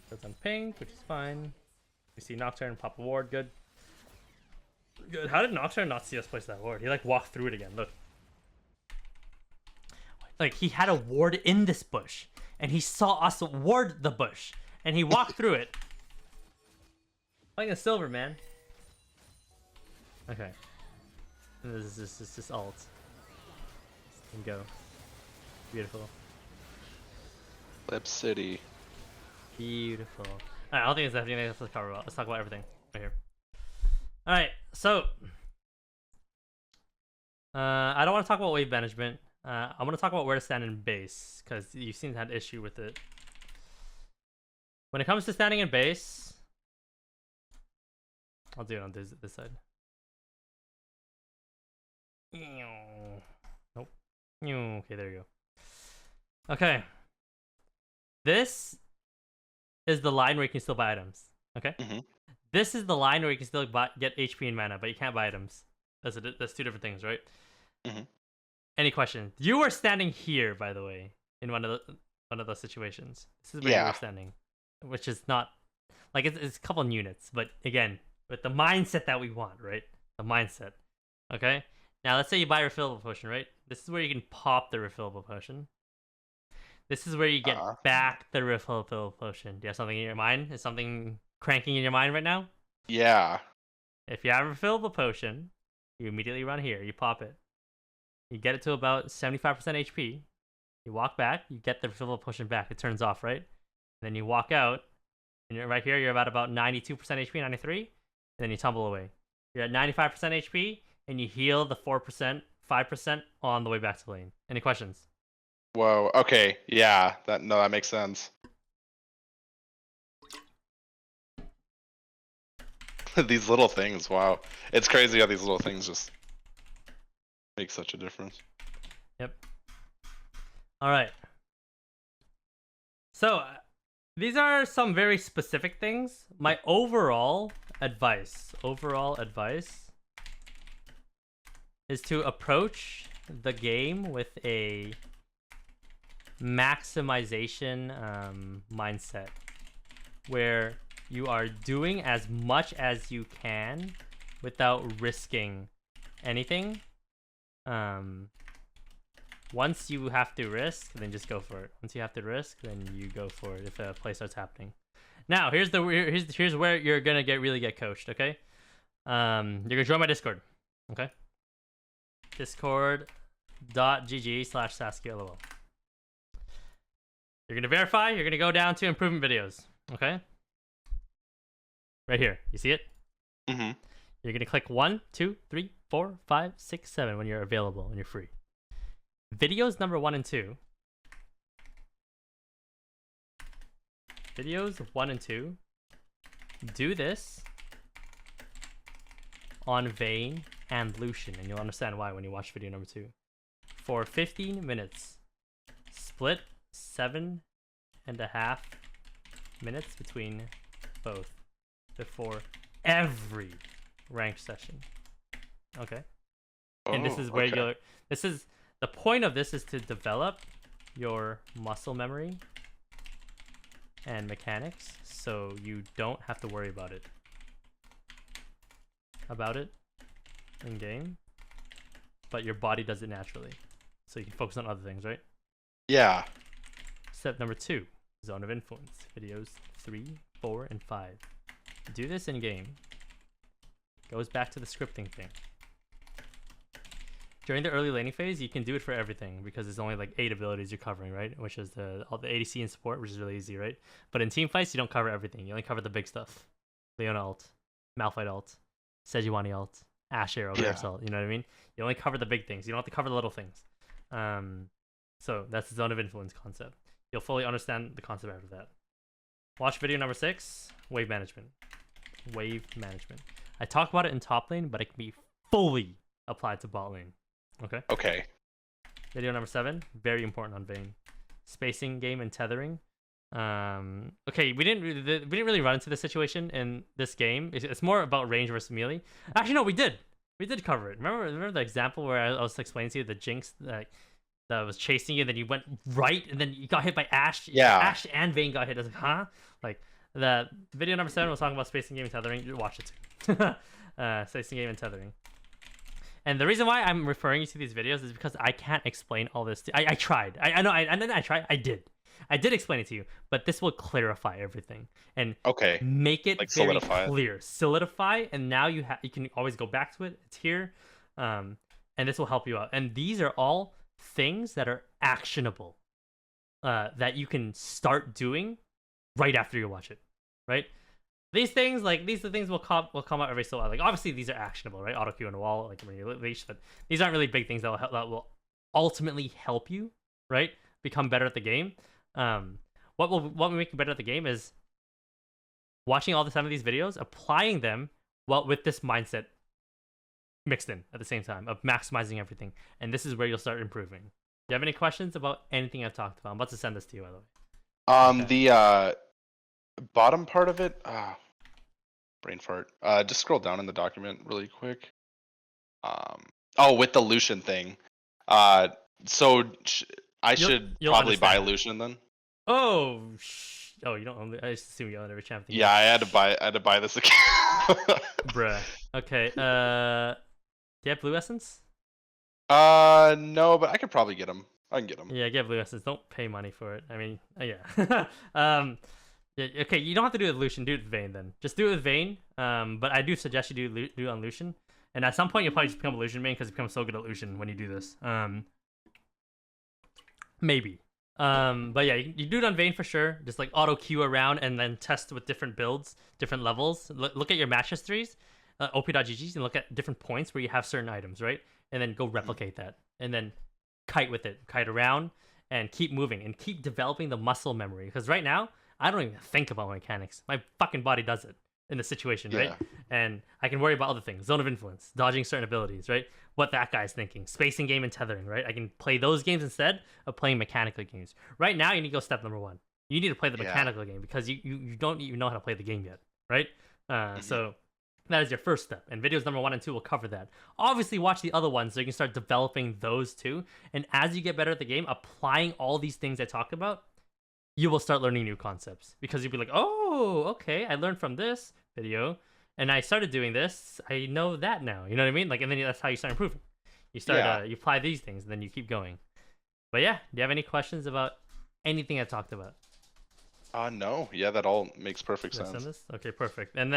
That's on pink, which is fine. We see Nocturne pop a ward. Good. Good. How did Nocturne not see us place that ward? He like walked through it again. Look. Like he had a ward in this bush, and he saw us ward the bush, and he walked through it. Playing a silver, man. Okay. And this is just ult. And go. Beautiful. Lip City. Beautiful. Alright, I don't think there's anything else to cover about. Let's talk about everything right here. Alright, so I don't want to talk about wave management. I want to talk about where to stand in base, because you seem to have an issue with it. When it comes to standing in base, I'll do it on this side. Nope. Okay, there you go. Okay. This is the line where you can still buy items. Okay? This is the line where you can still get HP and mana, but you can't buy items. That's two different things, right? Any questions? You were standing here, by the way, in one of those situations. This is where you were standing, which is not like it's a couple units, but again, with the mindset that we want, right? The mindset. Okay. Now let's say you buy a refillable potion, right? This is where you can pop the refillable potion. This is where you get back the refillable potion. Do you have something in your mind? Is something cranking in your mind right now? Yeah. If you have a refillable potion, you immediately run here. You pop it. You get it to about 75% HP. You walk back. You get the refillable potion back. It turns off, right? And then you walk out. And you're right here. You're at about 92% HP, 93. And then you tumble away. You're at 95% HP. And you heal the 4%, 5% on the way back to lane. Any questions? Whoa. Okay. Yeah. That makes sense. These little things. Wow. It's crazy how these little things just make such a difference. Yep. All right. So these are some very specific things. My overall advice is to approach the game with a maximization mindset, where you are doing as much as you can without risking anything. Once you have to risk, then just go for it. Once you have to risk, then you go for it if a play starts happening. Now, here's where you're gonna really get coached, okay? You're gonna join my Discord, okay? Discord.gg/Saskio. You're gonna verify, you're gonna go down to improvement videos, okay? Right here, you see it? You're gonna click 1, 2, 3, 4, 5, 6, 7 when you're available, when you're free. Videos number 1 and 2. Videos 1 and 2 Do this on Vayne and Lucian, and you'll understand why when you watch video number 2. For 15 minutes, split 7.5 minutes between both before every ranked session. Okay. And this is regular. This is the point of this is to develop your muscle memory and mechanics, so you don't have to worry about it in game, but your body does it naturally, so you can focus on other things, right? Yeah. Step number 2, zone of influence. Videos 3, 4, and 5. Do this in game. Goes back to the scripting thing. During the early laning phase, you can do it for everything because there's only like 8 abilities you're covering, right? Which is all the ADC and support, which is really easy, right? But in team fights, you don't cover everything. You only cover the big stuff. Leona ult, Malphite ult, Sejuani ult, Ashe arrow, Graves ult. You know what I mean? You only cover the big things. You don't have to cover the little things. So that's the zone of influence concept. You'll fully understand the concept after that. Watch video number 6, wave management. Wave management. I talk about it in top lane, but it can be fully applied to bot lane. Okay. Okay. Video number 7, very important on Vayne. Spacing game and tethering. Okay, we didn't really run into this situation in this game. It's more about range versus melee. Actually, no, we did cover it. Remember the example where I was explaining to you the Jinx that was chasing you, and then you went right, and then you got hit by Ashe. Yeah. Ashe and Vayne got hit. I was like, huh? Like the video number 7 was talking about spacing game and tethering. Watch it too. Spacing game and tethering. And the reason why I'm referring you to these videos is because I can't explain all this. I tried. I know. I tried. I did explain it to you, but this will clarify everything and make it like very clear. Solidify, and now you can always go back to it. It's here, and this will help you out. And these are all things that are actionable, that you can start doing right after you watch it, right? These things, these are things will come out every so while. Like, obviously, these are actionable, right? Auto Q on the wall, like when you leash, but these aren't really big things that will ultimately help you, right? Become better at the game. What will make you better at the game is watching all some of these videos, applying them with this mindset mixed in at the same time of maximizing everything. And this is where you'll start improving. Do you have any questions about anything I've talked about? I'm about to send this to you, by the way. The bottom part of it, brain fart. Just scroll down in the document really quick. With the Lucian thing. So I should probably buy Lucian then. Oh, you don't own it. I just assume you own every champion. Yeah, I had to buy this account. Bruh. Okay. Do you have blue essence? No, but I could probably get them. I can get them. Yeah, get blue essence. Don't pay money for it. I mean, yeah. Yeah, okay, you don't have to do it with Lucian. Do it with Vayne then. Just do it with Vayne. But I do suggest you do it on Lucian. And at some point, you'll probably just become a Lucian main because you become so good at Lucian when you do this. Maybe. But yeah, you do it on Vayne for sure. Just like auto queue around and then test with different builds, different levels. Look at your match histories, op.gg's, and look at different points where you have certain items, right? And then go replicate that. And then kite with it. Kite around and keep moving and keep developing the muscle memory. Because right now, I don't even think about mechanics. My fucking body does it in the situation, right? And I can worry about other things. Zone of influence, dodging certain abilities, right? What that guy's thinking. Spacing game and tethering, right? I can play those games instead of playing mechanical games. Right now, you need to go step number 1. You need to play the mechanical game because you don't even know how to play the game yet, right? So that is your first step. And videos number 1 and 2 will cover that. Obviously, watch the other ones so you can start developing those too. And as you get better at the game, applying all these things I talked about, you will start learning new concepts because you'll be like, oh, okay, I learned from this video and I started doing this. I know that now. You know what I mean? Like, and then that's how you start improving. You start, you apply these things and then you keep going. But yeah, do you have any questions about anything I talked about? No. Yeah, that all makes perfect sense. Okay, perfect. And then